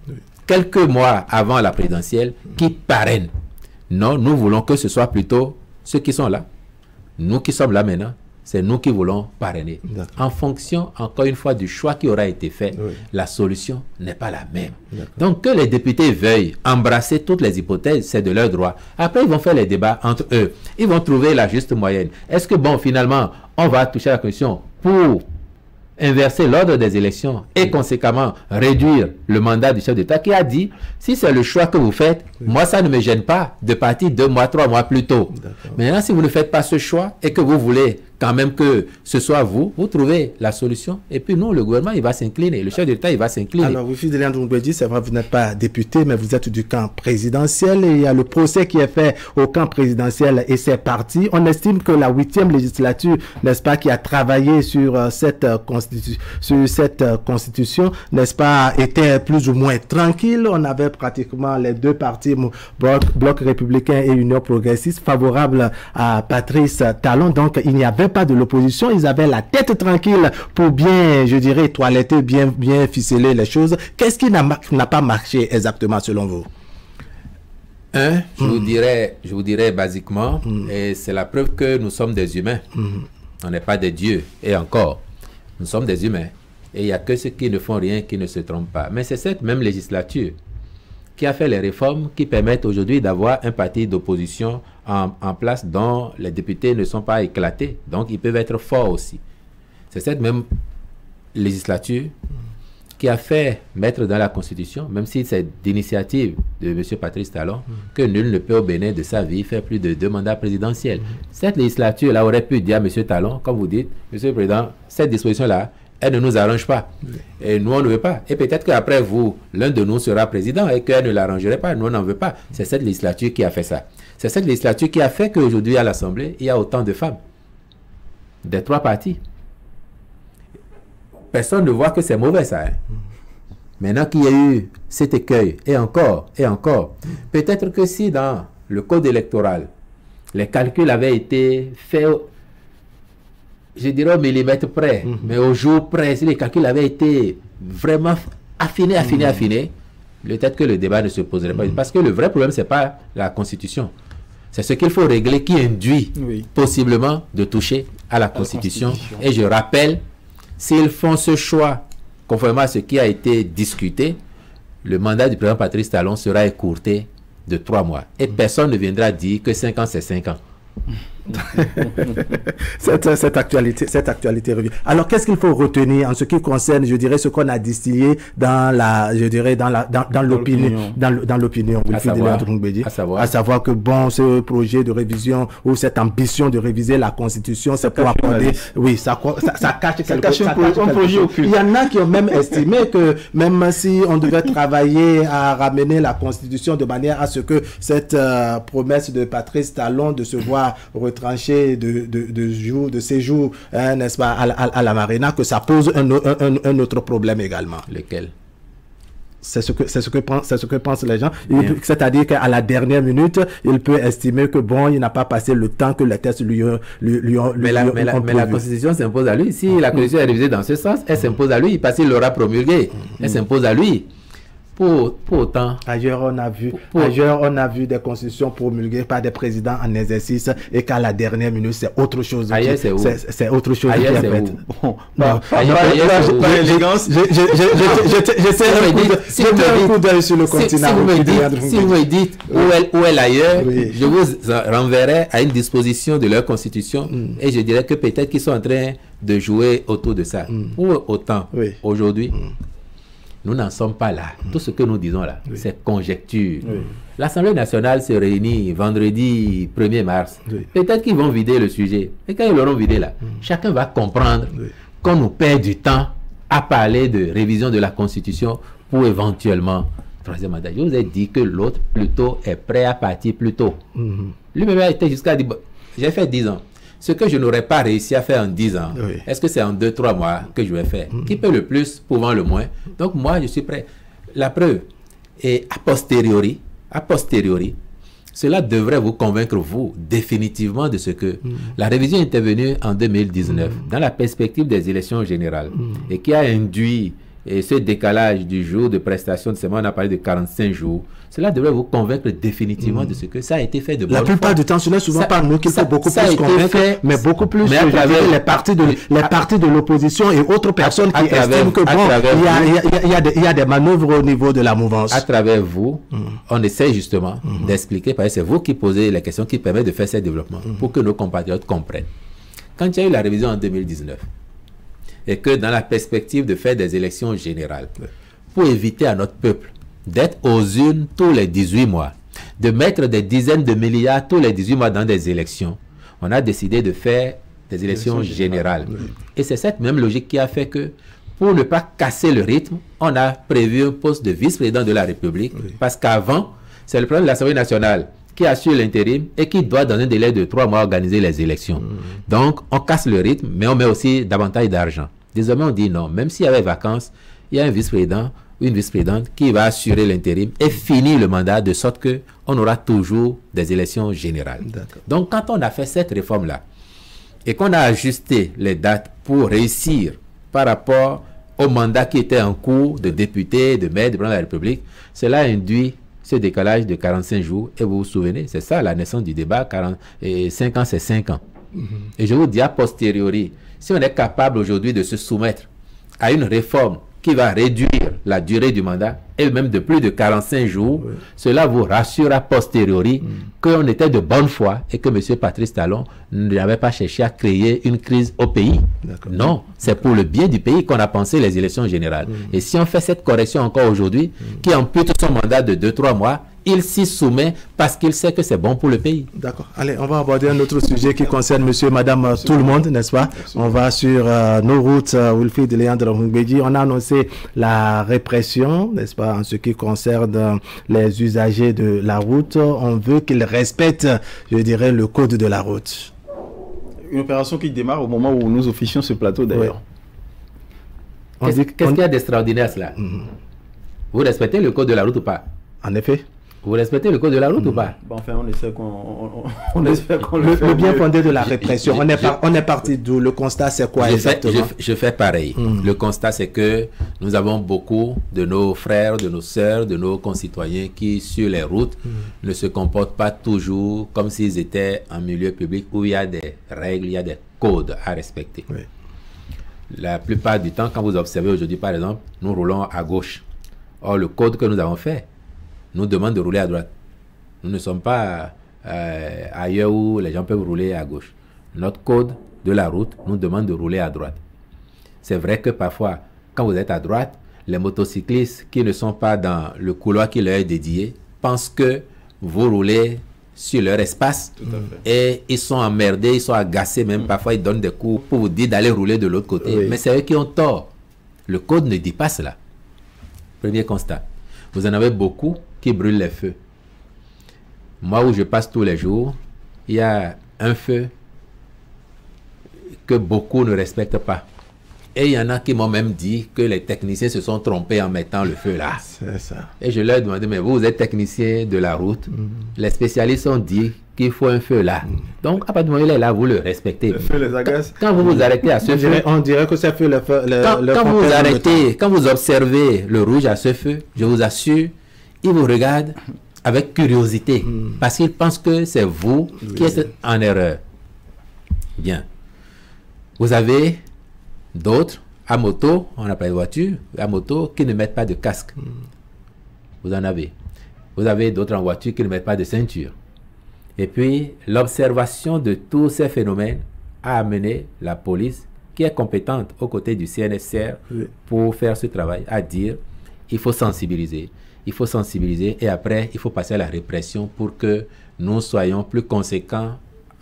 quelques mois avant la présidentielle, qui parrainent. Non, nous voulons que ce soit plutôt ceux qui sont là. Nous qui sommes là maintenant, c'est nous qui voulons parrainer. En fonction, encore une fois, du choix qui aura été fait, la solution n'est pas la même. Donc, que les députés veuillent embrasser toutes les hypothèses, c'est de leur droit. Après, ils vont faire les débats entre eux. Ils vont trouver la juste moyenne. Est-ce que, bon, finalement, on va toucher à la question pour inverser l'ordre des élections et conséquemment réduire le mandat du chef d'État qui a dit, si c'est le choix que vous faites, moi ça ne me gêne pas de partir 2 mois, 3 mois plus tôt. Maintenant, si vous ne faites pas ce choix et que vous voulez quand même que ce soit vous, vous trouvez la solution et puis nous, le gouvernement, il va s'incliner, le chef d'État, il va s'incliner. Alors, Wilfrid Delian Doumbouedi, c'est vrai, vous n'êtes pas député, mais vous êtes du camp présidentiel et il y a le procès qui est fait au camp présidentiel et c'est parti. On estime que la 8e législature, n'est-ce pas, qui a travaillé sur cette constitution, n'est-ce pas, était plus ou moins tranquille. On avait pratiquement les deux partis, Bloc républicain et Union progressiste, favorables à Patrice Talon. Donc, il n'y avait pas de l'opposition. Ils avaient la tête tranquille pour bien, je dirais, toiletter, bien ficeler les choses. Qu'est-ce qui n'a pas marché exactement selon vous? Je vous dirais basiquement, et c'est la preuve que nous sommes des humains. On n'est pas des dieux. Et encore, nous sommes des humains. Et il n'y a que ceux qui ne font rien qui ne se trompent pas. Mais c'est cette même législature qui a fait les réformes qui permettent aujourd'hui d'avoir un parti d'opposition en place dont les députés ne sont pas éclatés. Donc, ils peuvent être forts aussi. C'est cette même législature qui a fait mettre dans la Constitution, même si c'est d'initiative de M. Patrice Talon, que nul ne peut au Bénin de sa vie faire plus de 2 mandats présidentiels. Cette législature-là aurait pu dire à M. Talon, comme vous dites, M. le Président, cette disposition-là, elle ne nous arrange pas. Et nous, on ne veut pas. Et peut-être qu'après vous, l'un de nous sera président et qu'elle ne l'arrangerait pas. Nous, on n'en veut pas. C'est cette législature qui a fait ça. C'est cette législature qui a fait qu'aujourd'hui, à l'Assemblée, il y a autant de femmes. Des 3 partis. personne ne voit que c'est mauvais ça. Hein. Maintenant qu'il y a eu cet écueil, et encore, peut-être que si dans le code électoral, les calculs avaient été faits, je dirais au millimètre près, mais au jour près, si les calculs avaient été vraiment affinés, peut-être que le débat ne se poserait pas. Parce que le vrai problème, ce n'est pas la Constitution. C'est ce qu'il faut régler qui induit possiblement de toucher à la Constitution. Et je rappelle, s'ils font ce choix, conformément à ce qui a été discuté, le mandat du président Patrice Talon sera écourté de 3 mois. Et personne ne viendra dire que 5 ans, c'est 5 ans. cette actualité revient. Alors, qu'est-ce qu'il faut retenir en ce qui concerne, je dirais, ce qu'on a distillé dans l'opinion, à savoir que bon, ce projet de révision ou cette ambition de réviser la Constitution, c'est pour accorder, ça cache un projet occulte. Il y en a qui ont même estimé que même si on devait travailler à ramener la Constitution de manière à ce que cette promesse de Patrice Talon de se voir retranché de séjour, n'est-ce pas, à la Marina, que ça pose un autre problème également. Lequel? C'est ce que pensent les gens. C'est-à-dire qu'à la dernière minute, il peut estimer que bon, il n'a pas passé le temps que les tests lui ont mais la Constitution s'impose à lui. Si la Constitution est révisée dans ce sens, elle s'impose à lui. Parce qu'il l'aura promulguée. Elle s'impose à lui. Pour autant. Ailleurs, on a vu des constitutions promulguées par des présidents en exercice et qu'à la dernière minute, c'est autre chose. Ailleurs, c'est où? C'est autre chose qui est faite. Par élégance. J'essaie un coup d'œil sur le continent. Si vous me dites où est l'ailleurs, je vous renverrai à une disposition de leur constitution et je dirais que peut-être qu'ils sont en train de jouer autour de ça. Pour autant, aujourd'hui, nous n'en sommes pas là. Tout ce que nous disons là, c'est conjecture. L'Assemblée nationale se réunit vendredi 1er mars. Peut-être qu'ils vont vider le sujet. Et quand ils l'auront vidé là, chacun va comprendre qu'on nous perd du temps à parler de révision de la Constitution pour éventuellement troisième mandat. Je vous ai dit que l'autre plutôt est prêt à partir plus tôt. Lui-même a été jusqu'à dire, j'ai fait 10 ans. Ce que je n'aurais pas réussi à faire en 10 ans, est-ce que c'est en 2-3 mois que je vais faire? Qui peut le plus, pouvant le moins? Donc moi, je suis prêt. La preuve, et a posteriori, cela devrait vous convaincre, vous, définitivement, de ce que la révision est intervenue en 2019, dans la perspective des élections générales, et qui a induit ce décalage du jour de prestation de serment, on a parlé de 45 jours. Cela devrait vous convaincre définitivement de ce que ça a été fait de bonne foi. La plupart du temps, ce n'est souvent pas nous qui faut beaucoup plus convaincre, mais beaucoup plus les partis de l'opposition et autres personnes qui estiment que bon, il y a des manœuvres au niveau de la mouvance. À travers vous, on essaie justement d'expliquer, parce que c'est vous qui posez les questions qui permettent de faire ces développements, pour que nos compatriotes comprennent. Quand il y a eu la révision en 2019, et que dans la perspective de faire des élections générales, pour éviter à notre peuple d'être aux urnes tous les 18 mois, de mettre des dizaines de milliards tous les 18 mois dans des élections, on a décidé de faire des élections générales. Et c'est cette même logique qui a fait que, pour ne pas casser le rythme, on a prévu un poste de vice-président de la République, parce qu'avant, c'est le président de l'Assemblée nationale qui assure l'intérim et qui doit, dans un délai de 3 mois, organiser les élections. Donc, on casse le rythme, mais on met aussi davantage d'argent. Désormais, on dit non. Même s'il y avait vacances, il y a un vice-président ou une vice-présidente qui va assurer l'intérim et finir le mandat de sorte qu'on aura toujours des élections générales. Donc, quand on a fait cette réforme-là et qu'on a ajusté les dates pour réussir par rapport au mandat qui était en cours de député, de maire, de président de la République, cela induit ce décalage de 45 jours. Et vous vous souvenez, c'est ça la naissance du débat, 5 ans, c'est 5 ans. Et je vous dis a posteriori, si on est capable aujourd'hui de se soumettre à une réforme qui va réduire la durée du mandat, et même de plus de 45 jours, cela vous rassure a posteriori qu'on était de bonne foi et que M. Patrice Talon n'avait pas cherché à créer une crise au pays. Non, c'est pour le bien du pays qu'on a pensé les élections générales. Et si on fait cette correction encore aujourd'hui, qui ampute son mandat de 2-3 mois, il s'y soumet parce qu'il sait que c'est bon pour le pays. D'accord. Allez, on va aborder un autre sujet qui concerne monsieur et madame tout le monde, n'est-ce pas? On va sur nos routes, Wilfried Léandre Mungbeji. On a annoncé la répression, n'est-ce pas, en ce qui concerne les usagers de la route. On veut qu'ils respectent, je dirais, le code de la route. Une opération qui démarre au moment où nous officions ce plateau, d'ailleurs. Qu'est-ce qu'il y a d'extraordinaire cela? Vous respectez le code de la route ou pas? En effet. Vous respectez le code de la route ou pas? Bon, enfin, on essaie qu'on le bien fondé de la répression. On est parti d'où? Le constat, c'est quoi exactement? Je fais pareil. Le constat, c'est que nous avons beaucoup de nos frères, de nos sœurs, de nos concitoyens qui, sur les routes, ne se comportent pas toujours comme s'ils étaient en milieu public où il y a des règles, il y a des codes à respecter. Oui. La plupart du temps, quand vous observez aujourd'hui, par exemple, nous roulons à gauche. Or, le code que nous avons fait nous demande de rouler à droite. Nous ne sommes pas ailleurs où les gens peuvent rouler à gauche. Notre code de la route nous demande de rouler à droite. C'est vrai que parfois, quand vous êtes à droite, les motocyclistes qui ne sont pas dans le couloir qui leur est dédié pensent que vous roulez sur leur espace. Tout à fait. Et ils sont emmerdés, ils sont agacés, même parfois ils donnent des coups pour vous dire d'aller rouler de l'autre côté. Oui. Mais c'est eux qui ont tort. Le code ne dit pas cela. Premier constat. Vous en avez beaucoup qui brûlent les feux. Moi, où je passe tous les jours, il y a un feu que beaucoup ne respectent pas. Et il y en a qui m'ont même dit que les techniciens se sont trompés en mettant le feu là. C'est ça. Et je leur ai demandé, mais vous êtes technicien de la route. Les spécialistes ont dit qu'il faut un feu là. Donc, à partir du moment où il est là, vous le respectez. Le feu les agace. Quand vous vous arrêtez à ce feu, On dirait que ça fait le feu. quand vous arrêtez, quand vous observez le rouge à ce feu, je vous assure, il vous regarde avec curiosité. Parce qu'il pense que c'est vous qui êtes en erreur. Bien. Vous avez d'autres à moto, on n'a pas de voiture, à moto, qui ne mettent pas de casque. Vous en avez. Vous avez d'autres en voiture qui ne mettent pas de ceinture. Et puis, l'observation de tous ces phénomènes a amené la police, qui est compétente aux côtés du CNSR, pour faire ce travail, à dire il faut sensibiliser. Il faut sensibiliser et après, il faut passer à la répression pour que nous soyons plus conséquents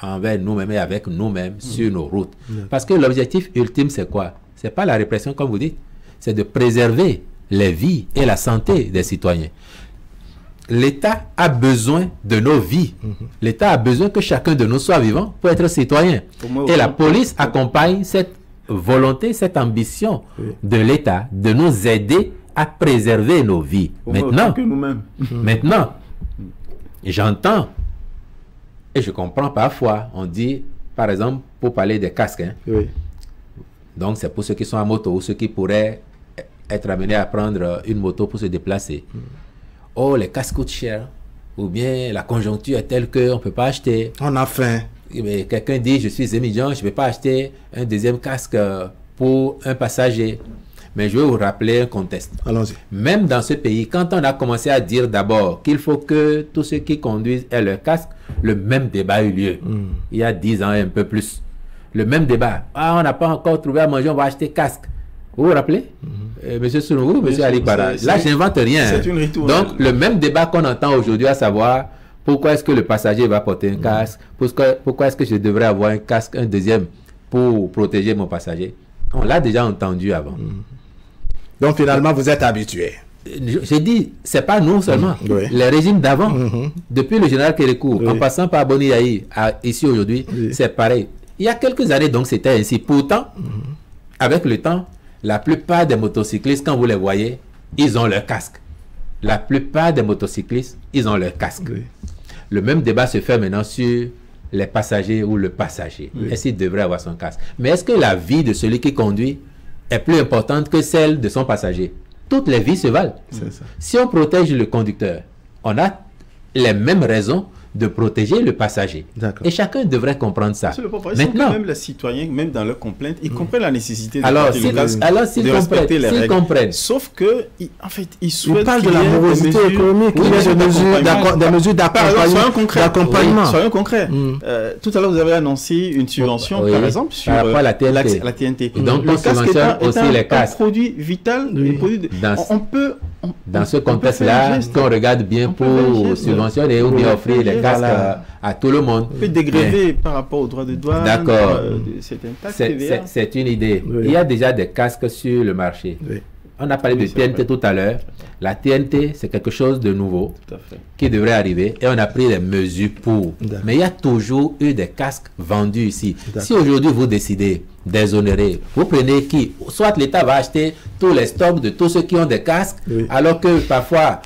envers nous-mêmes et avec nous-mêmes sur nos routes. Parce que l'objectif ultime, c'est quoi? C'est pas la répression, comme vous dites. C'est de préserver les vies et la santé des citoyens. L'État a besoin de nos vies. L'État a besoin que chacun de nous soit vivant pour être citoyen. Et la police accompagne cette volonté, cette ambition de l'État de nous aider à préserver nos vies. Maintenant, j'entends et je comprends parfois, on dit, par exemple, pour parler des casques. Donc, c'est pour ceux qui sont à moto ou ceux qui pourraient être amenés à prendre une moto pour se déplacer. Oh, les casques coûtent cher. Ou bien la conjoncture est telle qu'on ne peut pas acheter. On a faim. Mais quelqu'un dit, je suis étudiant, je ne peux pas acheter un deuxième casque pour un passager. Mais je vais vous rappeler un contexte. Allons-y. Même dans ce pays, quand on a commencé à dire d'abord qu'il faut que tous ceux qui conduisent aient leur casque, le même débat a eu lieu. Il y a 10 ans et un peu plus. Le même débat. Ah, on n'a pas encore trouvé à manger, on va acheter casque. Vous vous rappelez? Monsieur Sounourou, monsieur Ali Bara. Là, je n'invente rien. C'est une ritournelle. Donc, le même débat qu'on entend aujourd'hui, à savoir pourquoi est-ce que le passager va porter un casque, pourquoi est-ce que je devrais avoir un casque, un deuxième, pour protéger mon passager. On l'a déjà entendu avant. Donc, finalement, vous êtes habitué. J'ai dit, c'est pas nous seulement. Les régimes d'avant, depuis le général Kérékou, en passant par Boni Yahi, ici aujourd'hui, c'est pareil. Il y a quelques années, donc, c'était ainsi. Pourtant, avec le temps, la plupart des motocyclistes, quand vous les voyez, ils ont leur casque. La plupart des motocyclistes, ils ont leur casque. Le même débat se fait maintenant sur les passagers ou le passager. Est-ce qu'il devrait avoir son casque? Mais est-ce que la vie de celui qui conduit est plus importante que celle de son passager? Toutes les vies se valent. Si on protège le conducteur, on a les mêmes raisons de protéger le passager. Et chacun devrait comprendre ça. Maintenant, même les citoyens, même dans leurs complaintes, ils comprennent la nécité de respecter les règles. Comprennent. Sauf que, en fait, ils souhaitent. On parle de la morosité économique, des mesures d'accompagnement. Soyons concrets. Tout à l'heure, vous avez annoncé une subvention, par exemple, sur la TNT. Et donc, on subventionne aussi les casques. Un produit vital. On peut. Dans ce contexte-là, qu'on regarde bien pour subventionner ou bien offrir les casques à tout le monde. On peut dégréver par rapport aux droits de douane. D'accord. C'est une idée. Il y a déjà des casques sur le marché. On a parlé de TNT tout à l'heure. La TNT, c'est quelque chose de nouveau qui devrait arriver et on a pris des mesures pour. Mais il y a toujours eu des casques vendus ici. Si aujourd'hui vous décidez d'exonérer, vous prenez qui? Soit l'État va acheter tous les stocks de tous ceux qui ont des casques, alors que parfois,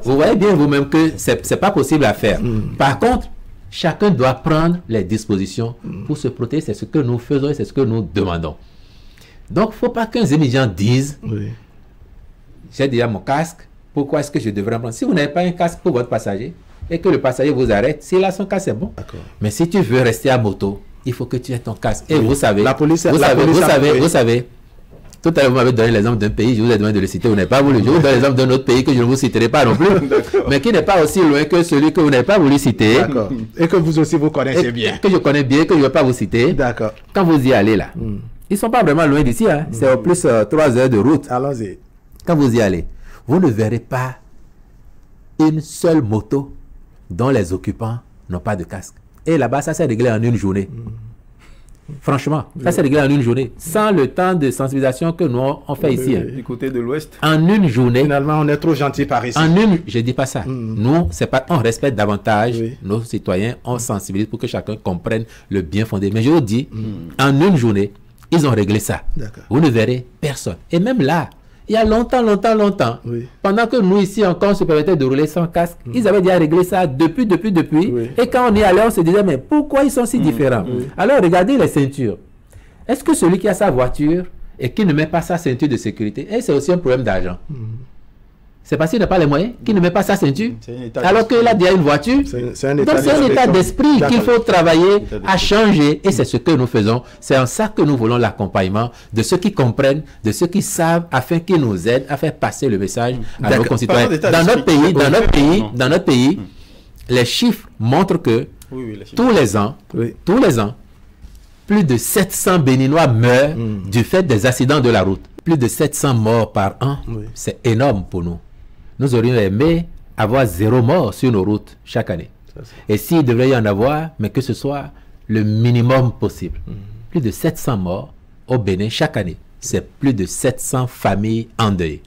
vous voyez bien vous-même que c'est pas possible à faire. Par contre, chacun doit prendre les dispositions pour se protéger. C'est ce que nous faisons et c'est ce que nous demandons. Donc, il ne faut pas qu'un émigrant dise j'ai déjà mon casque, pourquoi est-ce que je devrais en prendre? Si vous n'avez pas un casque pour votre passager et que le passager vous arrête, s'il a son casque, c'est bon. Mais si tu veux rester à moto, il faut que tu aies ton casque. Et vous savez, vous savez, tout à l'heure, vous m'avez donné l'exemple d'un pays, je vous ai demandé de le citer, vous n'avez pas voulu. Je vous donne l'exemple d'un autre pays que je ne vous citerai pas non plus, mais qui n'est pas aussi loin que celui que vous n'avez pas voulu citer. Et que vous aussi, vous connaissez bien. Que je connais bien, que je ne vais pas vous citer. Quand vous y allez là, ils ne sont pas vraiment loin d'ici, hein. C'est au plus 3 heures de route. Allons-y. Quand vous y allez, vous ne verrez pas une seule moto dont les occupants n'ont pas de casque. Et là-bas, ça s'est réglé en une journée. Franchement, ça s'est réglé en une journée, sans le temps de sensibilisation que nous on fait ici. Du côté de l'Ouest. En une journée. Finalement, on est trop gentil par ici. Je dis pas ça. Nous, c'est pas, on respecte davantage nos citoyens, on sensibilise pour que chacun comprenne le bien fondé. Mais je vous dis, en une journée, ils ont réglé ça. Vous ne verrez personne. Et même là, il y a longtemps, pendant que nous ici encore on se permettait de rouler sans casque, ils avaient déjà réglé ça depuis. Et quand on y allait, on se disait, mais pourquoi ils sont si différents? Alors regardez les ceintures. Est-ce que celui qui a sa voiture et qui ne met pas sa ceinture de sécurité, et c'est aussi un problème d'argent. C'est parce qu'il n'a pas les moyens, qu'il ne met pas sa ceinture, alors qu'il a déjà une voiture. C'est un état d'esprit qu'il faut travailler à changer. Et c'est ce que nous faisons. C'est en ça que nous voulons l'accompagnement de ceux qui comprennent, de ceux qui savent, afin qu'ils nous aident à faire passer le message à nos concitoyens. Dans notre pays, les chiffres montrent que tous les ans, plus de 700 Béninois meurent du fait des accidents de la route. Plus de 700 morts par an, c'est énorme pour nous. Nous aurions aimé avoir 0 mort sur nos routes chaque année. Et s'il devrait y en avoir, mais que ce soit le minimum possible. Plus de 700 morts au Bénin chaque année. C'est plus de 700 familles endeuillées.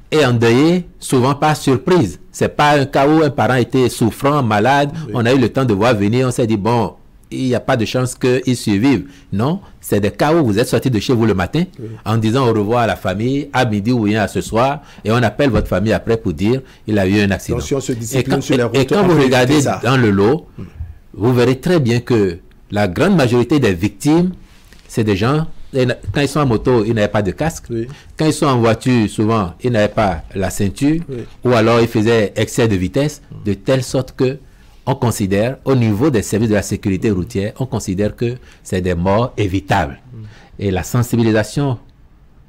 Et endeuillées, souvent par surprise. Ce n'est pas un cas où un parent était souffrant, malade. On a eu le temps de voir venir, on s'est dit, bon, il n'y a pas de chance qu'ils survivent. Non, c'est des cas où vous êtes sorti de chez vous le matin en disant au revoir à la famille, à midi ou bien à ce soir, et on appelle votre famille après pour dire il a eu un accident. Donc, si on se discipline sur les routes, et quand vous regardez dans le lot, vous verrez très bien que la grande majorité des victimes, c'est des gens, quand ils sont en moto, ils n'avaient pas de casque. Quand ils sont en voiture, souvent, ils n'avaient pas la ceinture, ou alors ils faisaient excès de vitesse, de telle sorte que on considère, au niveau des services de la sécurité routière, on considère que c'est des morts évitables. Et la sensibilisation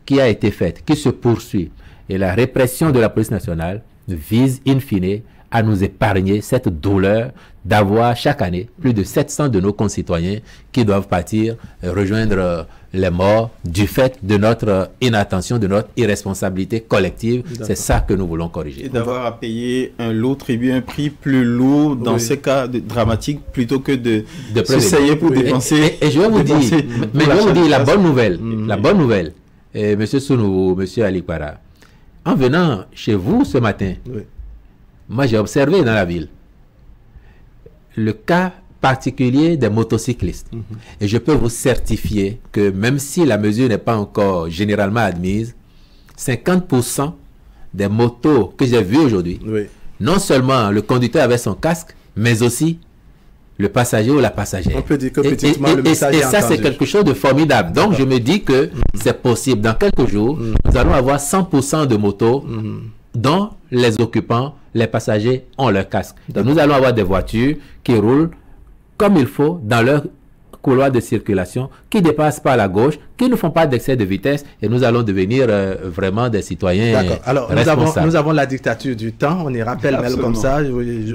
qui a été faite, qui se poursuit, et la répression de la police nationale vise in fine à nous épargner cette douleur d'avoir chaque année plus de 700 de nos concitoyens qui doivent partir rejoindre les morts du fait de notre inattention, de notre irresponsabilité collective. C'est ça que nous voulons corriger. Et d'avoir à payer un lot tribut, un prix plus lourd dans ces cas dramatiques plutôt que de s'essayer pour dépenser. Et je vais vous dire, mais je vais vous dire la bonne nouvelle, Monsieur Sounou, Monsieur Alikpara, en venant chez vous ce matin, moi j'ai observé dans la ville le cas particulier des motocyclistes. Et je peux vous certifier que même si la mesure n'est pas encore généralement admise, 50% des motos que j'ai vues aujourd'hui, non seulement le conducteur avait son casque, mais aussi le passager ou la passagère. On peut dire que petitement le message est entendu. Et ça, c'est quelque chose de formidable. Donc, je me dis que c'est possible. Dans quelques jours, nous allons avoir 100% de motos dont les occupants, les passagers ont leur casque. Et nous allons avoir des voitures qui roulent comme il faut dans leur couloir de circulation, qui dépassent pas la gauche, qui ne font pas d'excès de vitesse, et nous allons devenir vraiment des citoyens responsables. Alors, nous avons la dictature du temps, on y rappelle même comme ça,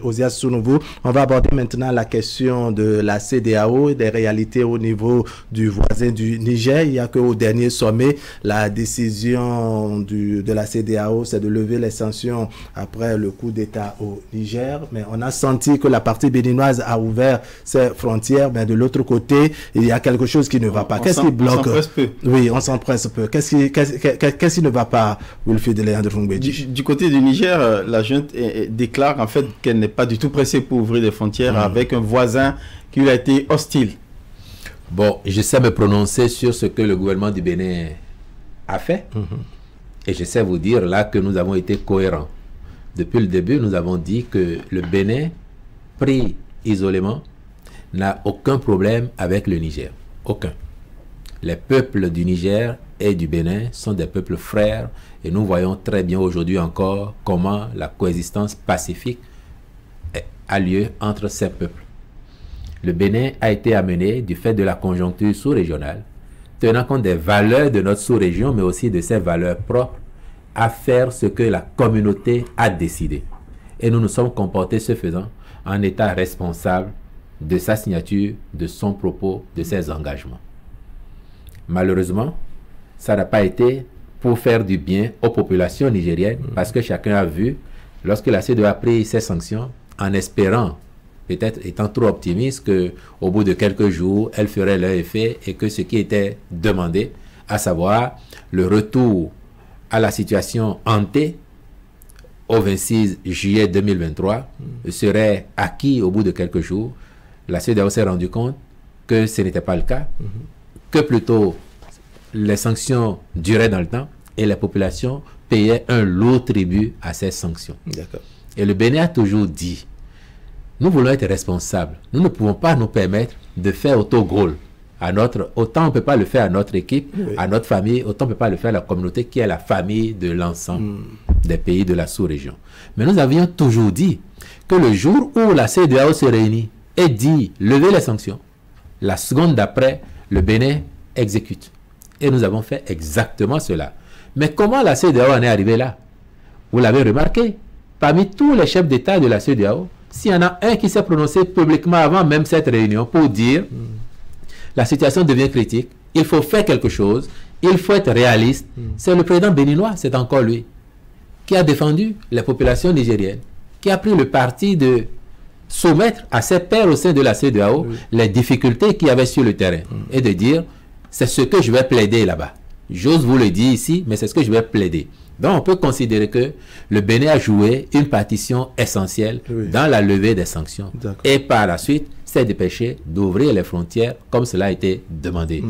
Osias Sounouvou. On va aborder maintenant la question de la CEDEAO et des réalités au niveau du voisin du Niger. Il n'y a qu'au dernier sommet, la décision de la CEDEAO, c'est de lever les sanctions après le coup d'État au Niger, mais on a senti que la partie béninoise a ouvert ses frontières, mais de l'autre côté, il y a quelque chose qui ne va pas. Qu'est-ce qui bloque? peu. Oui, on s'empresse peu. Qu'est-ce qui ne va pas, Wilfried Léandre Fongbeji? Du côté du Niger, la junte déclare en fait qu'elle n'est pas du tout pressée pour ouvrir des frontières avec un voisin qui lui a été hostile. Bon, je sais me prononcer sur ce que le gouvernement du Bénin a fait. Et je sais vous dire là que nous avons été cohérents. Depuis le début, nous avons dit que le Bénin, pris isolément, n'a aucun problème avec le Niger. Aucun. Les peuples du Niger et du Bénin sont des peuples frères et nous voyons très bien aujourd'hui encore comment la coexistence pacifique a lieu entre ces peuples. Le Bénin a été amené du fait de la conjoncture sous-régionale, tenant compte des valeurs de notre sous-région, mais aussi de ses valeurs propres, à faire ce que la communauté a décidé. Et nous nous sommes comportés ce faisant en état responsable de sa signature, de son propos, de ses engagements. Malheureusement, ça n'a pas été pour faire du bien aux populations nigériennes, parce que chacun a vu, lorsque la CEDEAO a pris ses sanctions, en espérant, peut-être étant trop optimiste, qu'au bout de quelques jours, elle ferait leur effet et que ce qui était demandé, à savoir le retour à la situation hantée au 26 juillet 2023, serait acquis au bout de quelques jours. La CEDEAO s'est rendu compte que ce n'était pas le cas, que plutôt les sanctions duraient dans le temps et les populations payaient un lourd tribut à ces sanctions. Et le Bénin a toujours dit, nous voulons être responsables. Nous ne pouvons pas nous permettre de faire autogol. Autant on ne peut pas le faire à notre équipe, à notre famille, autant on ne peut pas le faire à la communauté qui est la famille de l'ensemble des pays de la sous-région. Mais nous avions toujours dit que le jour où la CEDEAO se réunit et dit lever les sanctions, la seconde d'après, le Bénin exécute. Et nous avons fait exactement cela. Mais comment la CEDEAO en est arrivée là? Vous l'avez remarqué, parmi tous les chefs d'État de la CEDEAO, s'il y en a un qui s'est prononcé publiquement avant même cette réunion pour dire la situation devient critique, il faut faire quelque chose, il faut être réaliste, c'est le président béninois, c'est encore lui, qui a défendu les populations nigériennes, qui a pris le parti de soumettre à ses pairs au sein de la CEDEAO les difficultés qu'il y avait sur le terrain et de dire c'est ce que je vais plaider là-bas. J'ose vous le dire ici, mais c'est ce que je vais plaider. Donc on peut considérer que le Bénin a joué une partition essentielle dans la levée des sanctions. Et par la suite, s'est dépêché d'ouvrir les frontières comme cela a été demandé.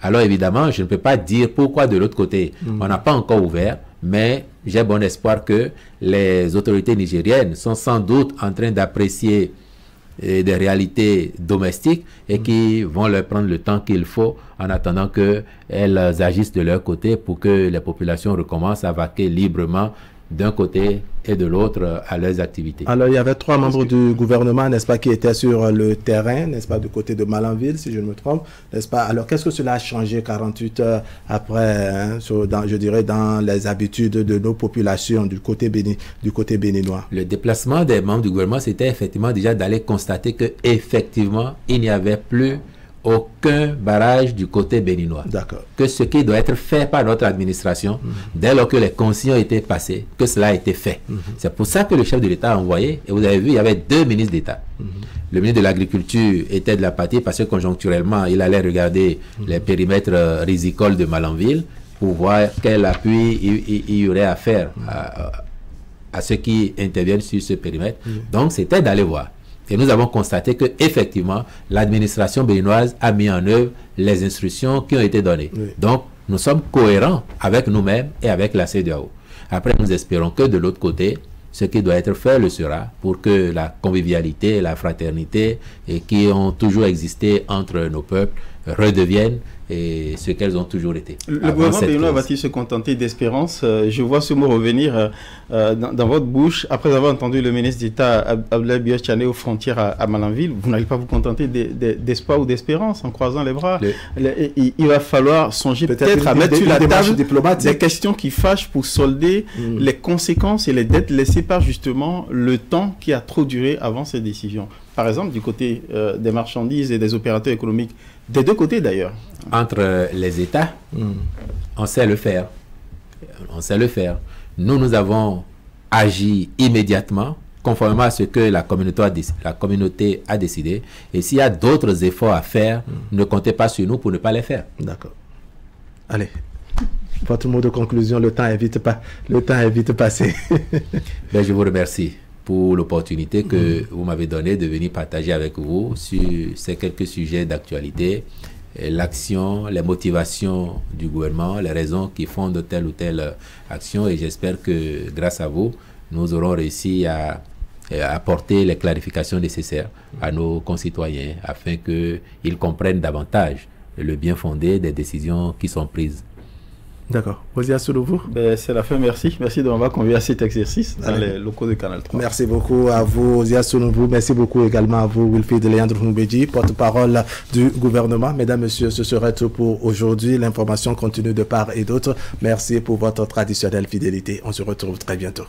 Alors évidemment, je ne peux pas dire pourquoi de l'autre côté, on n'a pas encore ouvert, mais j'ai bon espoir que les autorités nigériennes sont sans doute en train d'apprécier des réalités domestiques et qui vont leur prendre le temps qu'il faut en attendant qu'elles agissent de leur côté pour que les populations recommencent à vaquer librement d'un côté et de l'autre à leurs activités. Alors, il y avait 3 membres du gouvernement, n'est-ce pas, qui étaient sur le terrain, n'est-ce pas, du côté de Malanville, si je ne me trompe, n'est-ce pas? Alors, qu'est-ce que cela a changé 48 heures après, hein, je dirais, dans les habitudes de nos populations du côté béninois? Le déplacement des membres du gouvernement, c'était effectivement déjà d'aller constater qu'effectivement, il n'y avait plus aucun barrage du côté béninois. Que ce qui doit être fait par notre administration, dès lors que les consignes ont été passées, que cela a été fait. C'est pour ça que le chef de l'État a envoyé, et vous avez vu, il y avait 2 ministres d'État. Le ministre de l'Agriculture était de la partie parce que conjoncturellement, il allait regarder les périmètres rizicoles de Malanville pour voir quel appui il y aurait à faire à ceux qui interviennent sur ce périmètre. Donc, c'était d'aller voir. Et nous avons constaté que effectivement, l'administration béninoise a mis en œuvre les instructions qui ont été données. Donc, nous sommes cohérents avec nous-mêmes et avec la CEDEAO. Après, nous espérons que de l'autre côté, ce qui doit être fait le sera pour que la convivialité, la fraternité et qui ont toujours existé entre nos peuples redeviennent et ce qu'elles ont toujours été. Le gouvernement béninois va-t-il se contenter d'espérance? Je vois ce mot revenir dans votre bouche après avoir entendu le ministre d'État Abdoulaye Biaye aux frontières à Malanville. Vous n'allez pas vous contenter d'espoir ou d'espérance en croisant les bras. Il va falloir songer peut-être à mettre sur la table des questions qui fâchent pour solder les conséquences et les dettes laissées par justement le temps qui a trop duré avant ces décisions. Par exemple, du côté des marchandises et des opérateurs économiques, des deux côtés d'ailleurs. Entre les États, on sait le faire. On sait le faire. Nous avons agi immédiatement, conformément à ce que la communauté a décidé. Et s'il y a d'autres efforts à faire, ne comptez pas sur nous pour ne pas les faire. D'accord. Allez, votre mot de conclusion, le temps est vite passé. Ben, je vous remercie pour l'opportunité que vous m'avez donnée de venir partager avec vous sur ces quelques sujets d'actualité, l'action, les motivations du gouvernement, les raisons qui fondent telle ou telle action, et j'espère que grâce à vous, nous aurons réussi à apporter les clarifications nécessaires à nos concitoyens afin qu'ils comprennent davantage le bien fondé des décisions qui sont prises. D'accord. Osias Sounouvou. C'est la fin, merci. Merci de m'avoir convié à cet exercice dans les locaux de Canal 3. Merci beaucoup à vous, Osias Sounouvou. Merci beaucoup également à vous, Wilfried Léandre Moumbedji, porte-parole du gouvernement. Mesdames, Messieurs, ce serait tout pour aujourd'hui. L'information continue de part et d'autre. Merci pour votre traditionnelle fidélité. On se retrouve très bientôt.